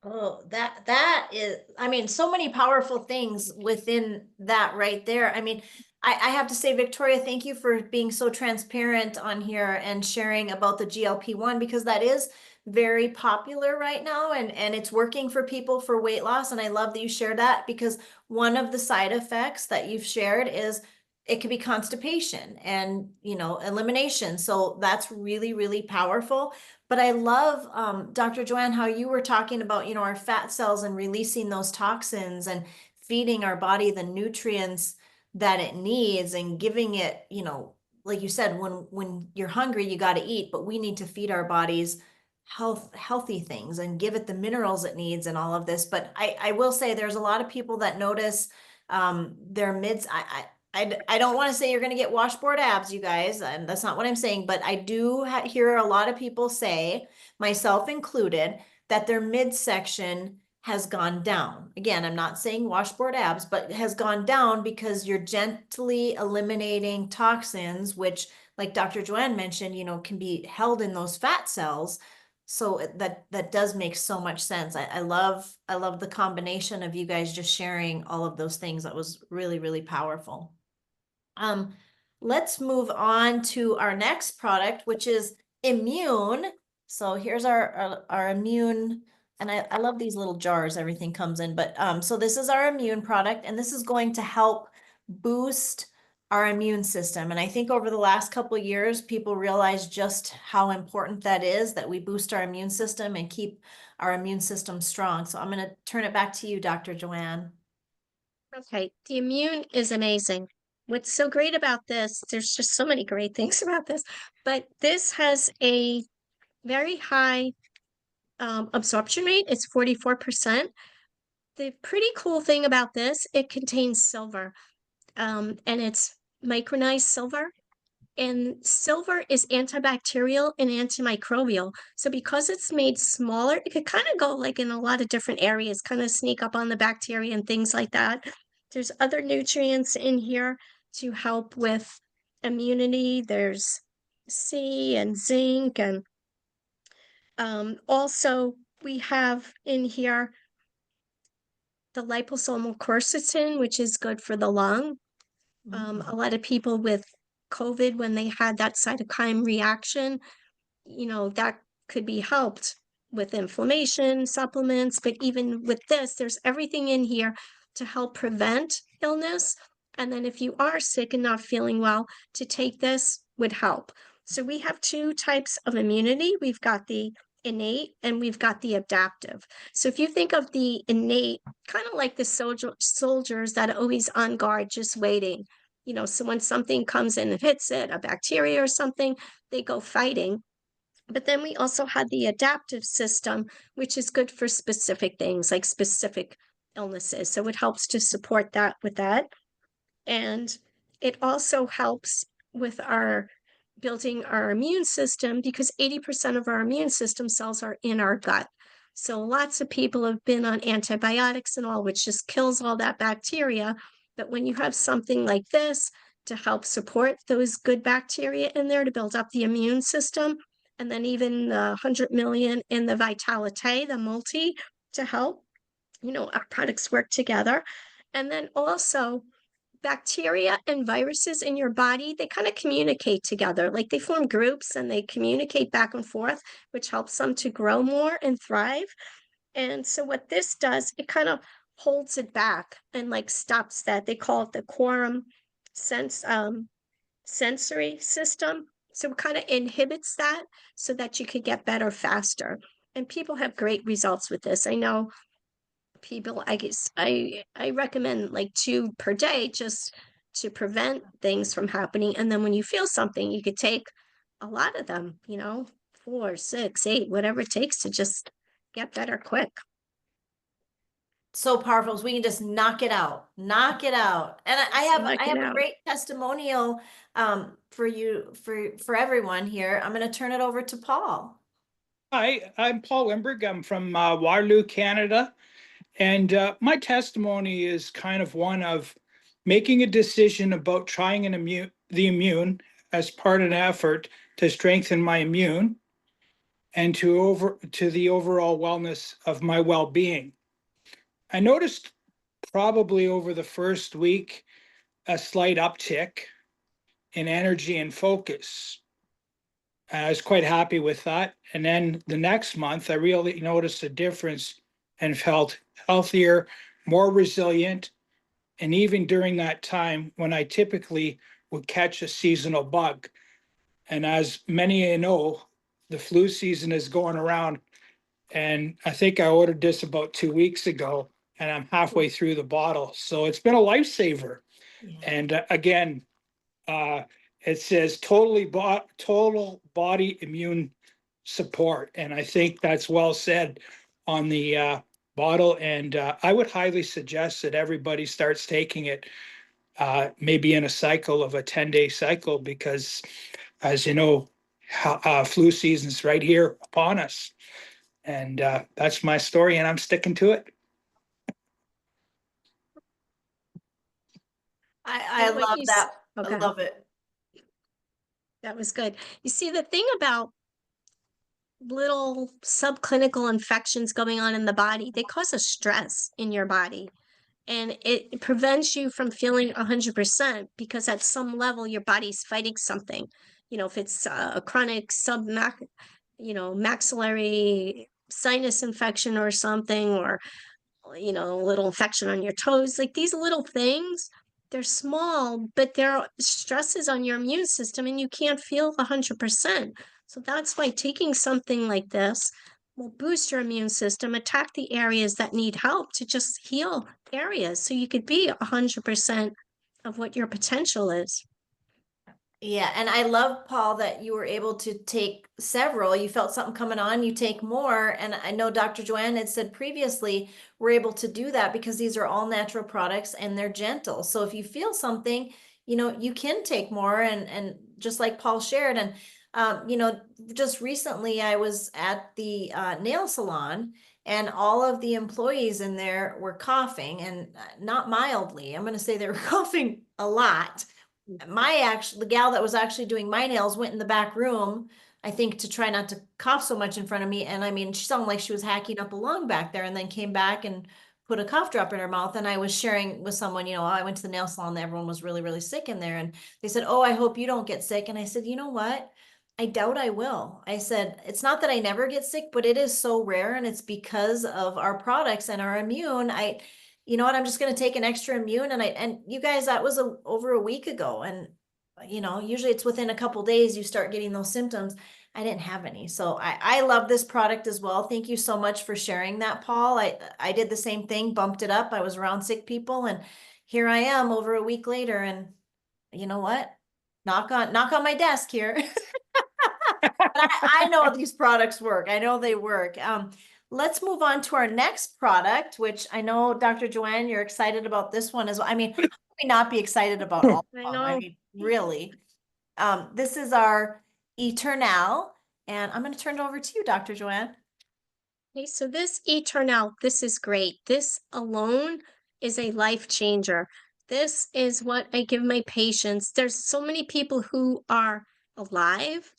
Oh, that is, I mean, so many powerful things within that right there. I mean, I have to say, Victoria, thank you for being so transparent on here and sharing about the GLP-1, because that is very popular right now, and it's working for people for weight loss. And I love that you shared that, because one of the side effects that you've shared is it could be constipation and, elimination. So that's really, really powerful. But I love, Dr. Joanne, how you were talking about, our fat cells and releasing those toxins and feeding our body the nutrients that it needs, and giving it, like you said, when you're hungry, you got to eat, but we need to feed our bodies healthy things and give it the minerals it needs and all of this. But I will say there's a lot of people that notice their mids. I don't want to say you're going to get washboard abs, you guys, and that's not what I'm saying, but I do hear a lot of people say, myself included, that their midsection has gone down. Again, I'm not saying washboard abs, but has gone down because you're gently eliminating toxins, which, like Dr. Joanne mentioned, can be held in those fat cells. So that does make so much sense. I love the combination of you guys just sharing all of those things. That was really, really powerful. Let's move on to our next product, which is immune. So here's our immune, and I love these little jars everything comes in, but so this is our immune product, and this is going to help boost our immune system. And I think over the last couple of years, people realize just how important that is, that we boost our immune system and keep our immune system strong. So I'm going to turn it back to you, Dr. Joanne. Okay, the immune is amazing. What's so great about this, there's just so many great things about this, but this has a very high absorption rate. It's 44%. The pretty cool thing about this, it contains silver, and it's micronized silver. And silver is antibacterial and antimicrobial. So because it's made smaller, it could kind of go like in a lot of different areas, kind of sneak up on the bacteria and things like that. There's other nutrients in here to help with immunity. There's C and zinc, and also we have in here the liposomal quercetin, which is good for the lung. A lot of people with COVID, when they had that cytokine reaction, that could be helped with inflammation supplements. But even with this, there's everything in here to help prevent illness. And then if you are sick and not feeling well, to take this would help. So we have two types of immunity. We've got the innate and we've got the adaptive. So if you think of the innate, kind of like the soldiers that are always on guard, just waiting. So when something comes in and hits it, a bacteria or something, they go fighting. But then we also had the adaptive system, which is good for specific things like specific illnesses. So it helps to support that with that. And it also helps with our building our immune system, because 80% of our immune system cells are in our gut. So lots of people have been on antibiotics and all, which just kills all that bacteria. But when you have something like this to help support those good bacteria in there to build up the immune system, and then even the 100 million in the Vitalite, the multi, to help, our products work together. And then also bacteria and viruses in your body, they kind of communicate together, like they form groups and they communicate back and forth, which helps them to grow more and thrive. And so what this does, it kind of holds it back and like stops that. They call it the quorum sensory system. So it kind of inhibits that so that you could get better faster. And people have great results with this. I know people, I guess I recommend like 2 per day just to prevent things from happening. And then when you feel something, you could take a lot of them, 4, 6, 8, whatever it takes to just get better quick. So powerful. So we can just knock it out. And I have a great testimonial for you, for everyone here. I'm going to turn it over to Paul. Hi, I'm Paul Wimberg. I'm from Waterloo, Canada. And my testimony is kind of one of making a decision about trying the immune as part of an effort to strengthen my immune and to the overall wellness of my well-being. I noticed probably over the first week a slight uptick in energy and focus. I was quite happy with that. And then the next month, I really noticed a difference and felt healthier, more resilient. And even during that time when I typically would catch a seasonal bug. And as many of you know, the flu season is going around. And I think I ordered this about 2 weeks ago, and I'm halfway through the bottle. So it's been a lifesaver. Yeah. And again, it says total body immune support. And I think that's well said on the bottle. And I would highly suggest that everybody starts taking it maybe in a cycle of a 10-day cycle, because as you know, flu season's right here upon us. And that's my story, and I'm sticking to it. I love that. Okay. I love it. That was good. You see, the thing about little subclinical infections going on in the body, they cause a stress in your body, and it prevents you from feeling 100%, because at some level your body's fighting something. If it's a chronic maxillary sinus infection or something, or a little infection on your toes, like these little things, they're small, but they're stresses on your immune system and you can't feel 100%. So that's why taking something like this will boost your immune system, attack the areas that need help to just heal areas so you could be 100% of what your potential is. Yeah, and I love, Paul, that you were able to take several. You felt something coming on, you take more. And I know Dr. Joanne had said previously, we're able to do that because these are all natural products and they're gentle. So if you feel something, you can take more, and just like Paul shared. And just recently I was at the nail salon, and all of the employees in there were coughing, and not mildly. I'm going to say they were coughing a lot. The gal that was actually doing my nails went in the back room, I think, to try not to cough so much in front of me. And I mean, she sounded like she was hacking up a lung back there, and then came back and put a cough drop in her mouth. And I was sharing with someone, I went to the nail salon, everyone was really, really sick in there. And they said, "Oh, I hope you don't get sick." And I said, "You know what? I doubt I will." I said, "It's not that I never get sick, but it is so rare, and it's because of our products and our immune. You know what, I'm just going to take an extra immune." And you guys, that was over a week ago. And, usually it's within a couple days you start getting those symptoms. I didn't have any. So I love this product as well. Thank you so much for sharing that, Paul. I did the same thing, bumped it up. I was around sick people, and here I am over a week later. And you know what? Knock on my desk here. But I know these products work. I know they work. Let's move on to our next product, which I know, Dr. Joanne, you're excited about this one as well. I mean, how can we not be excited about all of I them? know. I mean, really. This is our Eternal, and I'm going to turn it over to you, Dr. Joanne. Okay, so this Eternal, this is great. This alone is a life changer. This is what I give my patients. There's so many people who are alive,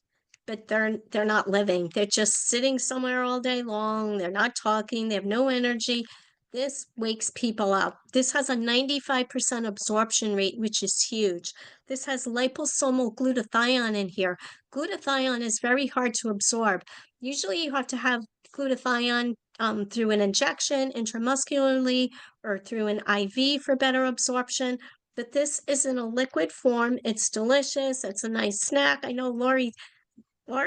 but they're not living. They're just sitting somewhere all day long. They're not talking. They have no energy. This wakes people up. This has a 95% absorption rate, which is huge. This has liposomal glutathione in here. Glutathione is very hard to absorb. Usually you have to have glutathione through an injection intramuscularly or through an IV for better absorption. But this is in a liquid form. It's delicious. It's a nice snack. I know Lori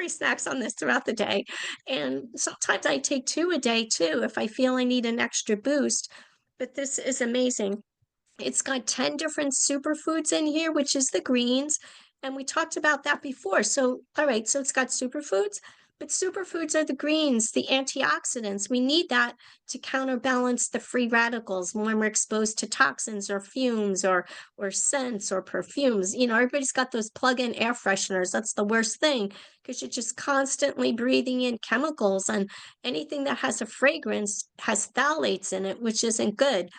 snacks on this throughout the day. And sometimes I take 2 a day too if I feel I need an extra boost. But this is amazing. It's got 10 different superfoods in here, which is the greens. And we talked about that before. So, all right, so it's got superfoods, but superfoods are the greens, the antioxidants. We need that to counterbalance the free radicals when we're exposed to toxins or fumes or scents or perfumes. Everybody's got those plug-in air fresheners. That's the worst thing because you're just constantly breathing in chemicals, and anything that has a fragrance has phthalates in it, which isn't good.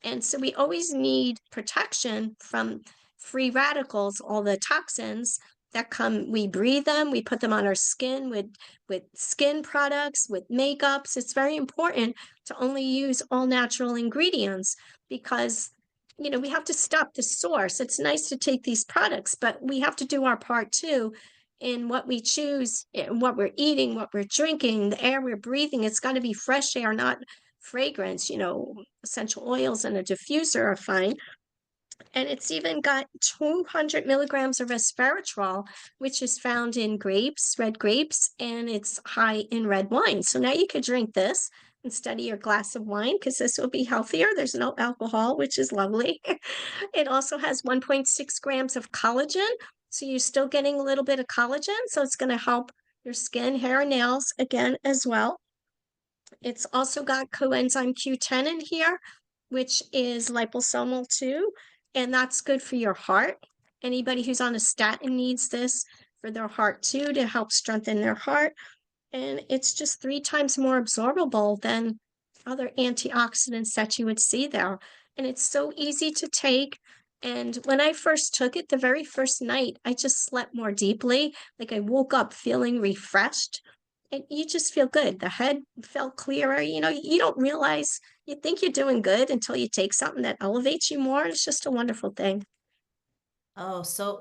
And so we always need protection from free radicals, all the toxins that come, we breathe them, we put them on our skin with skin products, with makeups. It's very important to only use all natural ingredients because we have to stop the source. It's nice to take these products, but we have to do our part too in what we choose, in what we're eating, what we're drinking, the air we're breathing. It's got to be fresh air, not fragrance. Essential oils and a diffuser are fine. And it's even got 200 milligrams of resveratrol, which is found in grapes, red grapes, and it's high in red wine. So now you could drink this instead of your glass of wine because this will be healthier. There's no alcohol, which is lovely. It also has 1.6 grams of collagen. So you're still getting a little bit of collagen. So it's going to help your skin, hair, and nails again as well. It's also got coenzyme Q10 in here, which is liposomal too, and that's good for your heart. Anybody who's on a statin needs this for their heart too, to help strengthen their heart. And it's just 3 times more absorbable than other antioxidants that you would see there. And it's so easy to take. And when I first took it, the very first night, I just slept more deeply. Like I woke up feeling refreshed. And you just feel good. The head felt clearer. You don't realize, you think you're doing good until you take something that elevates you more. It's just a wonderful thing. Oh, so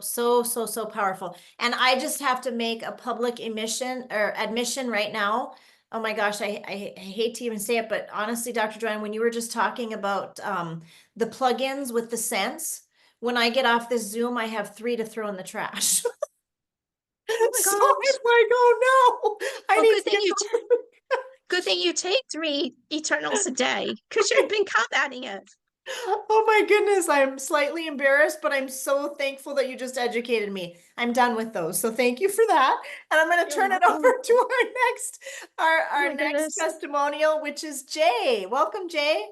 powerful. And I just have to make a public admission right now. Oh my gosh, I hate to even say it, but honestly, Dr. Joanne, when you were just talking about the plugins with the scents, when I get off this Zoom, I have 3 to throw in the trash. Oh my So gosh. I'm like, oh no, I Well, need good to thing get you some. good thing you take 3 Eternals a day because you've been combating it. Oh my goodness, I'm slightly embarrassed, but I'm so thankful that you just educated me. I'm done with those. So thank you for that. And I'm going to You're turn it welcome. over to our next Oh our my next goodness. testimonial, which is Jay. Welcome, Jay.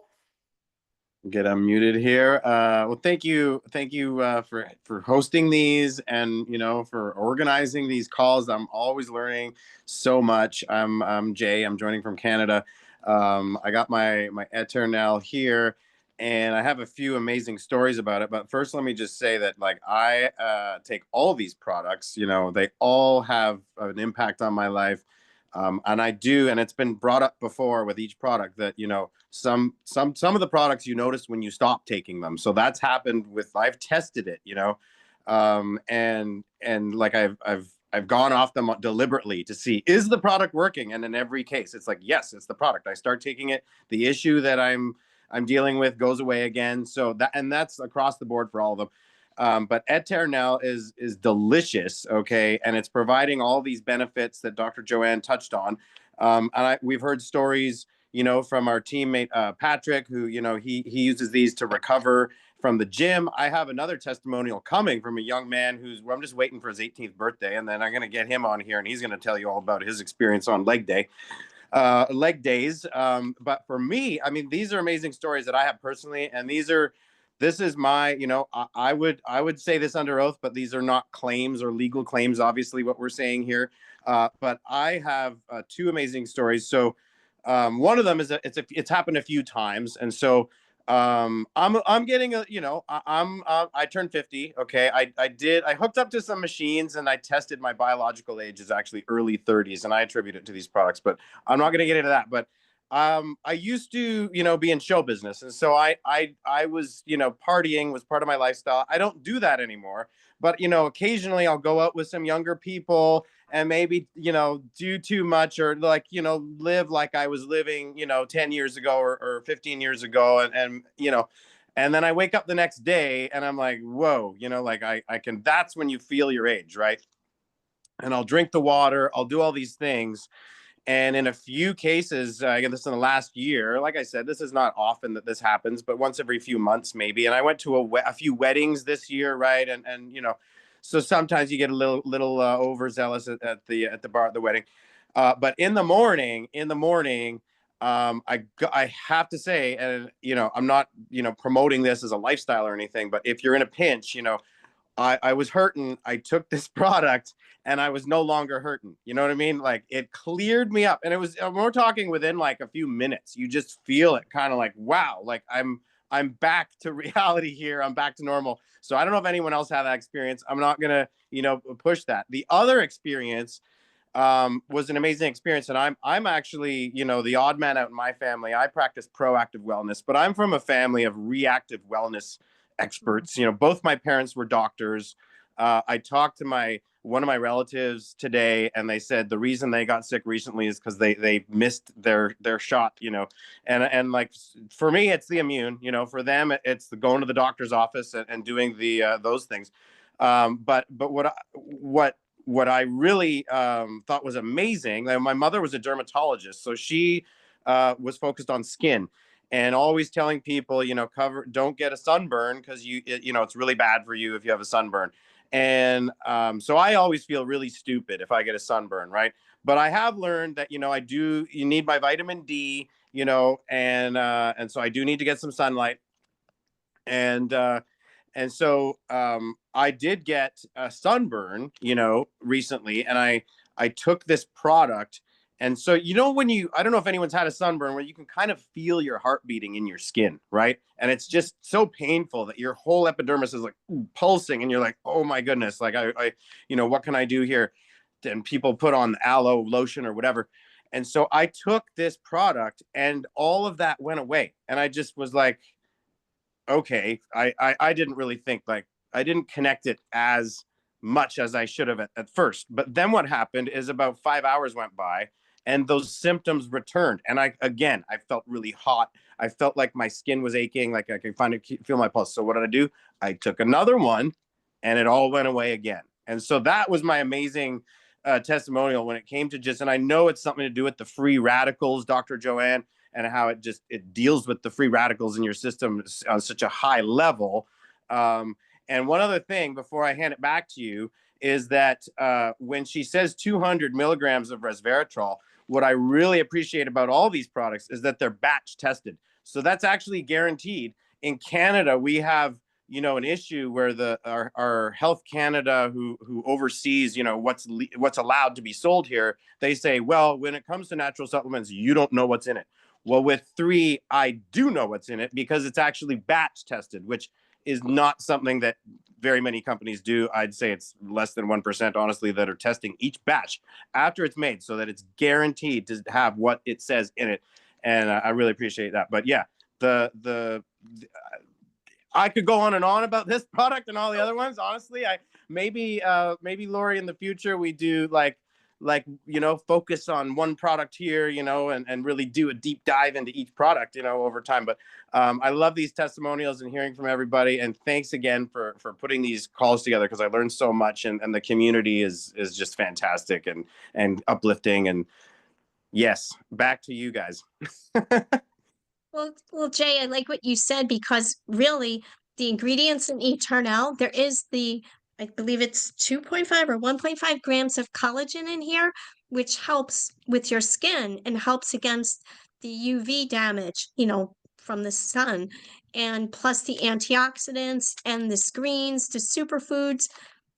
Get unmuted here. Well, thank you for hosting these and for organizing these calls. I'm always learning so much. I'm Jay. I'm joining from Canada. I got my Eternal here, and I have a few amazing stories about it. But first, let me just say that like I take all these products. They all have an impact on my life. And I do, and it's been brought up before with each product that some of the products you notice when you stop taking them. So that's happened with I've tested it, and like I've gone off them deliberately to see is the product working, and in every case it's like yes, it's the product. I start taking it, the issue that I'm dealing with goes away again. So that's across the board for all of them. But Eternal is delicious, okay, and it's providing all these benefits that Dr. Joanne touched on. And we've heard stories, from our teammate Patrick, who he uses these to recover from the gym. I have another testimonial coming from a young man I'm just waiting for his 18th birthday, and then I'm going to get him on here, and he's going to tell you all about his experience on leg days. But for me, I mean, these are amazing stories that I have personally, and this is my, I would say this under oath, but these are not claims or legal claims, obviously, what we're saying here. But I have 2 amazing stories. So one of them is it's happened a few times, and so I'm getting I turned 50. Okay, I hooked up to some machines and I tested my biological age is actually early 30s, and I attribute it to these products, but I'm not going to get into that. But I used to be in show business, and so I was partying was part of my lifestyle. I don't do that anymore, but occasionally I'll go out with some younger people and maybe do too much, or like live like I was living 10 years ago or 15 years ago, and then I wake up the next day and I'm like, whoa, like I can, that's when you feel your age, right? And I'll drink the water, I'll do all these things. And in a few cases, I get this in the last year. Like I said, this is not often that this happens, but once every few months, maybe. And I went to a few weddings this year, right? And so sometimes you get a little overzealous at the bar at the wedding. But in the morning, I have to say, and I'm not promoting this as a lifestyle or anything, but if you're in a pinch, I was hurting. I took this product and I was no longer hurting. You know what I mean? Like it cleared me up, and it was, we're talking within like a few minutes. You just feel it kind of like, wow, like I'm back to reality here. I'm back to normal. So I don't know if anyone else had that experience. I'm not going to, push that. The other experience was an amazing experience. And I'm actually, the odd man out in my family. I practice proactive wellness, but I'm from a family of reactive wellness experts. Both my parents were doctors. I talked to one of my relatives today, and they said the reason they got sick recently is because they missed their shot. And like for me, it's the immune. For them, it's the going to the doctor's office and doing the those things. But what I really thought was amazing, my mother was a dermatologist, so she was focused on skin and always telling people, don't get a sunburn because it's really bad for you if you have a sunburn. And so I always feel really stupid if I get a sunburn, right? But I have learned that you need my vitamin D, and so I do need to get some sunlight. And so I did get a sunburn, recently, and I took this product. And so, I don't know if anyone's had a sunburn where you can kind of feel your heart beating in your skin, right? And it's just so painful that your whole epidermis is like pulsing, and you're like, oh my goodness, like what can I do here? And people put on aloe lotion or whatever. And so I took this product, and all of that went away. And I just was like, okay, I didn't really think, like, I didn't connect it as much as I should have at first. But then what happened is about 5 hours went by and those symptoms returned. And I felt really hot. I felt like my skin was aching, like I could feel my pulse. So what did I do? I took another one, and it all went away again. And so that was my amazing testimonial when it came to just, and I know it's something to do with the free radicals, Dr. Joanne, and how it deals with the free radicals in your system on such a high level. And one other thing before I hand it back to you is that when she says 200 milligrams of resveratrol, what I really appreciate about all these products is that they're batch tested. So that's actually guaranteed. In Canada, we have, you know, an issue where our Health Canada, who oversees, you know, what's allowed to be sold here, they say, well, when it comes to natural supplements, you don't know what's in it. Well, with 3, I do know what's in it because it's actually batch tested, which is not something that very many companies do. I'd say it's less than 1%, honestly, that are testing each batch after it's made so that it's guaranteed to have what it says in it. And I really appreciate that. But yeah, I could go on and on about this product and all the other ones. Honestly, maybe Lori, in the future we do like you know, focus on one product here, you know, and really do a deep dive into each product, you know, over time. But I love these testimonials and hearing from everybody. And thanks again for putting these calls together, because I learned so much, and the community is just fantastic and uplifting. And yes, back to you guys. Well, Jay, I like what you said, because really the ingredients in Eternal, there is I believe it's 2.5 or 1.5 grams of collagen in here, which helps with your skin and helps against the UV damage, you know, from the sun. And plus the antioxidants and the screens, the superfoods,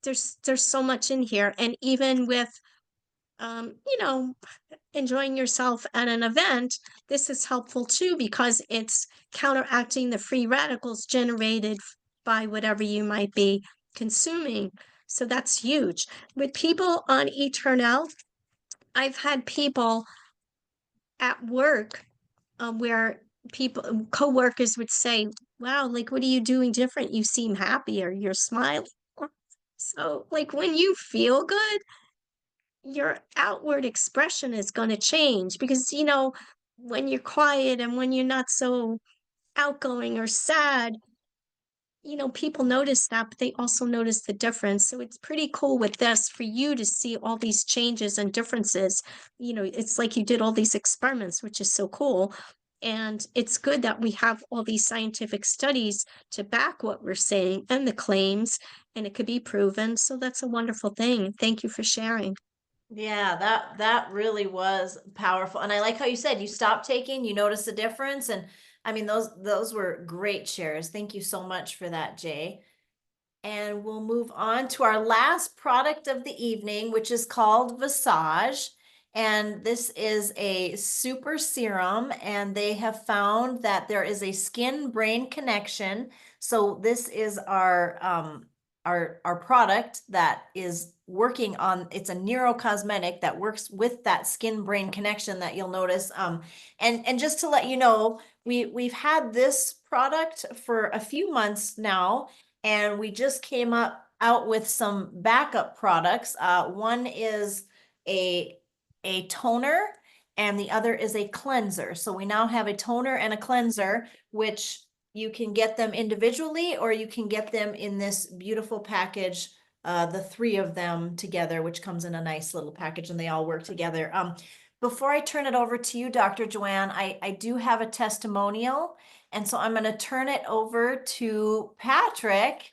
there's so much in here. And even with you know, enjoying yourself at an event, this is helpful too, because it's counteracting the free radicals generated by whatever you might be consuming. So that's huge. With people on Eternal, I've had people at work where coworkers would say, wow, like, what are you doing different? You seem happier, you're smiling. So, like, when you feel good, your outward expression is going to change, because, you know, when you're quiet and when you're not so outgoing or sad, you know, people notice that, but they also notice the difference. So it's pretty cool with this for you to see all these changes and differences. You know, it's like you did all these experiments, which is so cool. And it's good that we have all these scientific studies to back what we're saying and the claims, and it could be proven. So that's a wonderful thing. Thank you for sharing. Yeah, that really was powerful. And I like how you said you stopped taking, you noticed the difference. And I mean, those were great shares. Thank you so much for that, Jay. And we'll move on to our last product of the evening, which is called Visage. And this is a super serum, and they have found that there is a skin-brain connection. So this is our product that is working on, it's a neurocosmetic that works with that skin-brain connection that you'll notice. And just to let you know, we've had this product for a few months now, and we just came out with some backup products. One is a toner, and the other is a cleanser. So we now have a toner and a cleanser, which you can get them individually, or you can get them in this beautiful package, the 3 of them together, which comes in a nice little package, and they all work together. Before I turn it over to you, Dr. Joanne, I do have a testimonial. And so I'm going to turn it over to Patrick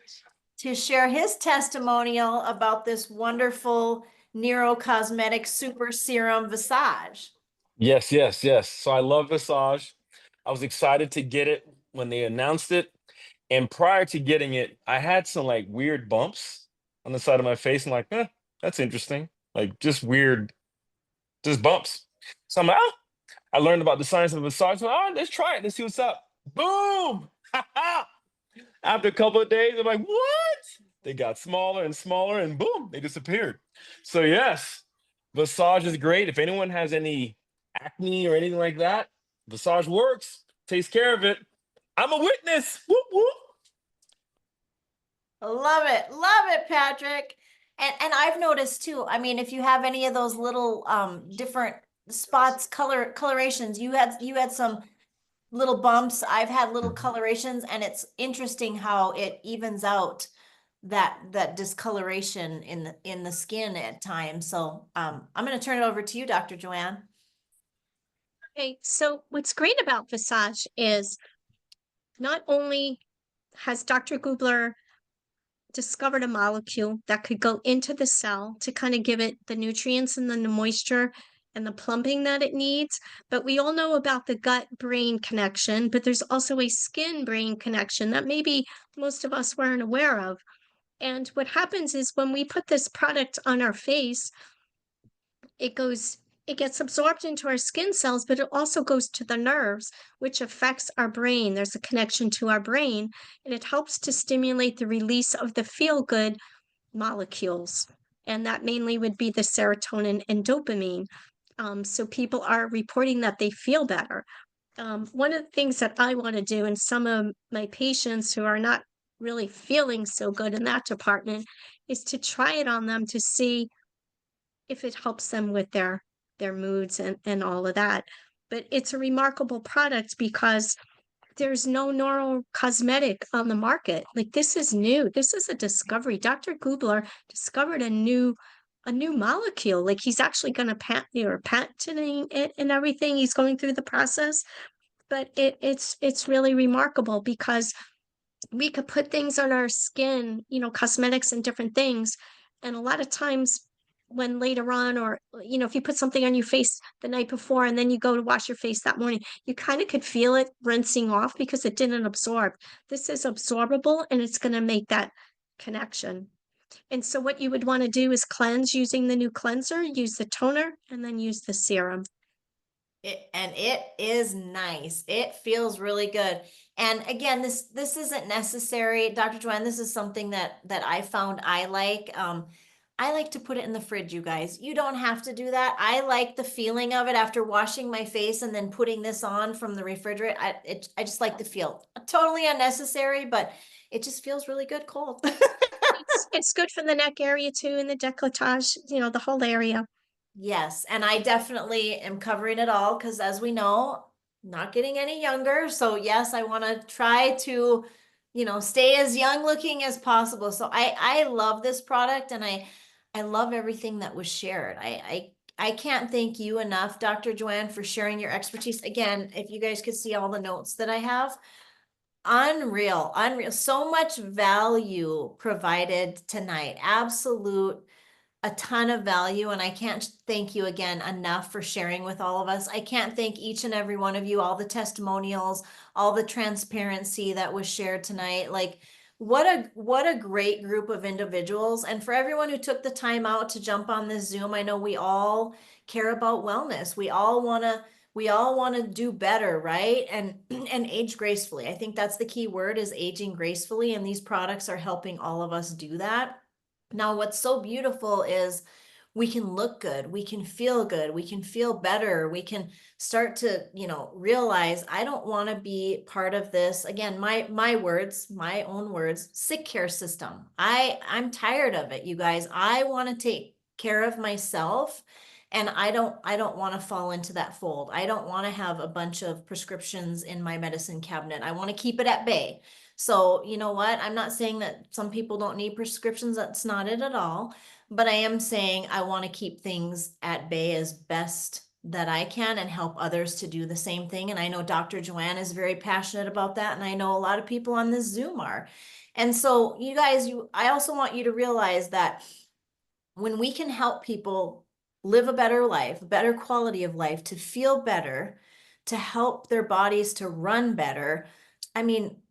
to share his testimonial about this wonderful neurocosmetic super serum Visage. Yes, yes, yes. So I love Visage. I was excited to get it when they announced it. And prior to getting it, I had some like weird bumps on the side of my face. I'm like, that's interesting. Like just weird, just bumps. So I'm like, oh, I learned about the science of Visage. So, oh, let's try it. Let's see what's up. Boom! After a couple of days, I'm like, what? They got smaller and smaller, and boom, they disappeared. So yes, Visage is great. If anyone has any acne or anything like that, Visage works, takes care of it. I'm a witness. Whoop, whoop. Love it, Patrick. And I've noticed too, I mean, if you have any of those little different spots, colorations, you had some little bumps. I've had little Mhm. colorations, and it's interesting how it evens out that discoloration in the skin at times. So I'm going to turn it over to you, Dr. Joanne. Okay, so what's great about Visage is not only has Dr. Gubler discovered a molecule that could go into the cell to kind of give it the nutrients and the moisture and the plumbing that it needs. But we all know about the gut brain connection, but there's also a skin brain connection that maybe most of us weren't aware of. And what happens is when we put this product on our face, it goes it gets absorbed into our skin cells, but it also goes to the nerves, which affects our brain. There's a connection to our brain, and it helps to stimulate the release of the feel good molecules. And that mainly would be the serotonin and dopamine. So people are reporting that they feel better. One of the things that I want to do, and some of my patients who are not really feeling so good in that department, is to try it on them to see if it helps them with their moods and all of that. But it's a remarkable product because there's no neural cosmetic on the market. Like, this is new. This is a discovery. Dr. Gubler discovered a new molecule. Like, he's actually going to patenting it and everything. He's going through the process. But it's really remarkable because we could put things on our skin, cosmetics and different things. And a lot of times when later on, or, if you put something on your face the night before and then you go to wash your face that morning, you kind of could feel it rinsing off because it didn't absorb. This is absorbable and it's going to make that connection. And so what you would want to do is cleanse using the new cleanser, use the toner, and then use the serum. It is nice. It feels really good. And again, this isn't necessary, Dr. Joanne. This is something that I found I like. I like to put it in the fridge, you guys. You don't have to do that. I like the feeling of it after washing my face and then putting this on from the refrigerator. I just like the feel. Totally unnecessary, but it just feels really good cold. It's good for the neck area too, and the décolletage, the whole area. Yes, and I definitely am covering it all because, as we know, not getting any younger. So yes, I want to try to, stay as young looking as possible. So I love this product, and I love everything that was shared. I can't thank you enough, Dr. Joanne, for sharing your expertise. Again, if you guys could see all the notes that I have, unreal, unreal. So much value provided tonight. Absolute a ton of value, and I can't thank you again enough for sharing with all of us. I can't thank each and every one of you, all the testimonials, all the transparency that was shared tonight. Like, what a great group of individuals. And for everyone who took the time out to jump on this Zoom, I know we all care about wellness. We all want to do better, right? And and age gracefully. I think that's the key word, is aging gracefully, and these products are helping all of us do that. Now, what's so beautiful is we can look good, we can feel good, we can feel better, we can start to, realize I don't want to be part of this. Again, my words, my own words, sick care system. I'm tired of it, you guys. I want to take care of myself, and I don't want to fall into that fold. I don't want to have a bunch of prescriptions in my medicine cabinet. I want to keep it at bay. So, you know what? I'm not saying that some people don't need prescriptions. That's not it at all. But I am saying I want to keep things at bay as best that I can and help others to do the same thing. And I know Dr. Joanne is very passionate about that. And I know a lot of people on this Zoom are. And so, you guys, I also want you to realize that when we can help people live a better life, a better quality of life, to feel better, to help their bodies to run better, I mean,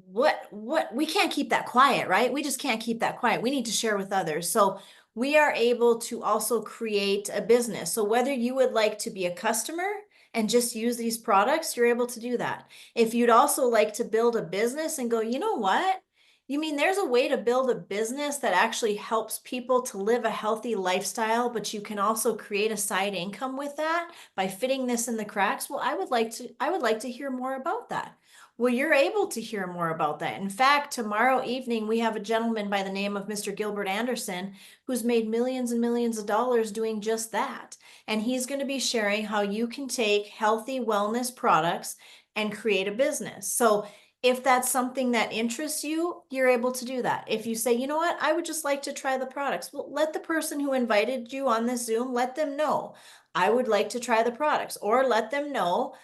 what we can't keep that quiet, right? We just can't keep that quiet. We need to share with others. So we are able to also create a business. So whether you would like to be a customer and just use these products, you're able to do that. If you'd also like to build a business and go, you know what? You mean there's a way to build a business that actually helps people to live a healthy lifestyle, but you can also create a side income with that by fitting this in the cracks? Well, I would like to hear more about that. Well, you're able to hear more about that. In fact, tomorrow evening, we have a gentleman by the name of Mr. Gilbert Anderson who's made millions and millions of dollars doing just that. And he's going to be sharing how you can take healthy wellness products and create a business. So if that's something that interests you, you're able to do that. If you say, you know what, I would just like to try the products. Well, let the person who invited you on this Zoom, let them know, I would like to try the products, or let them know,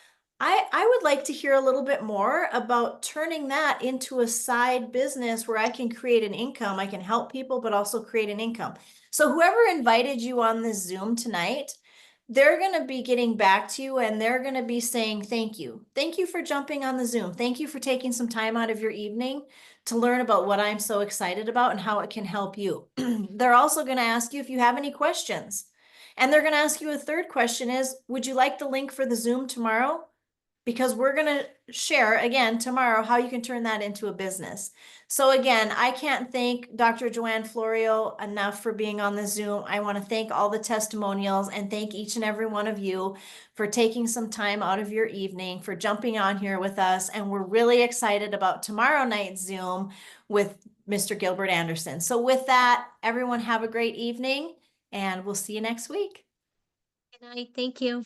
I would like to hear a little bit more about turning that into a side business where I can create an income. I can help people, but also create an income. So whoever invited you on this Zoom tonight, they're going to be getting back to you and they're going to be saying, thank you. Thank you for jumping on the Zoom. Thank you for taking some time out of your evening to learn about what I'm so excited about and how it can help you. They're also going to ask you if you have any questions. And they're going to ask you a third question is, would you like the link for the Zoom tomorrow? Because we're going to share again tomorrow how you can turn that into a business. So again, I can't thank Dr. Joanne Florio enough for being on the Zoom. I want to thank all the testimonials and thank each and every one of you for taking some time out of your evening, for jumping on here with us. And we're really excited about tomorrow night's Zoom with Mr. Gilbert Anderson. So with that, everyone have a great evening and we'll see you next week. Good night. Thank you.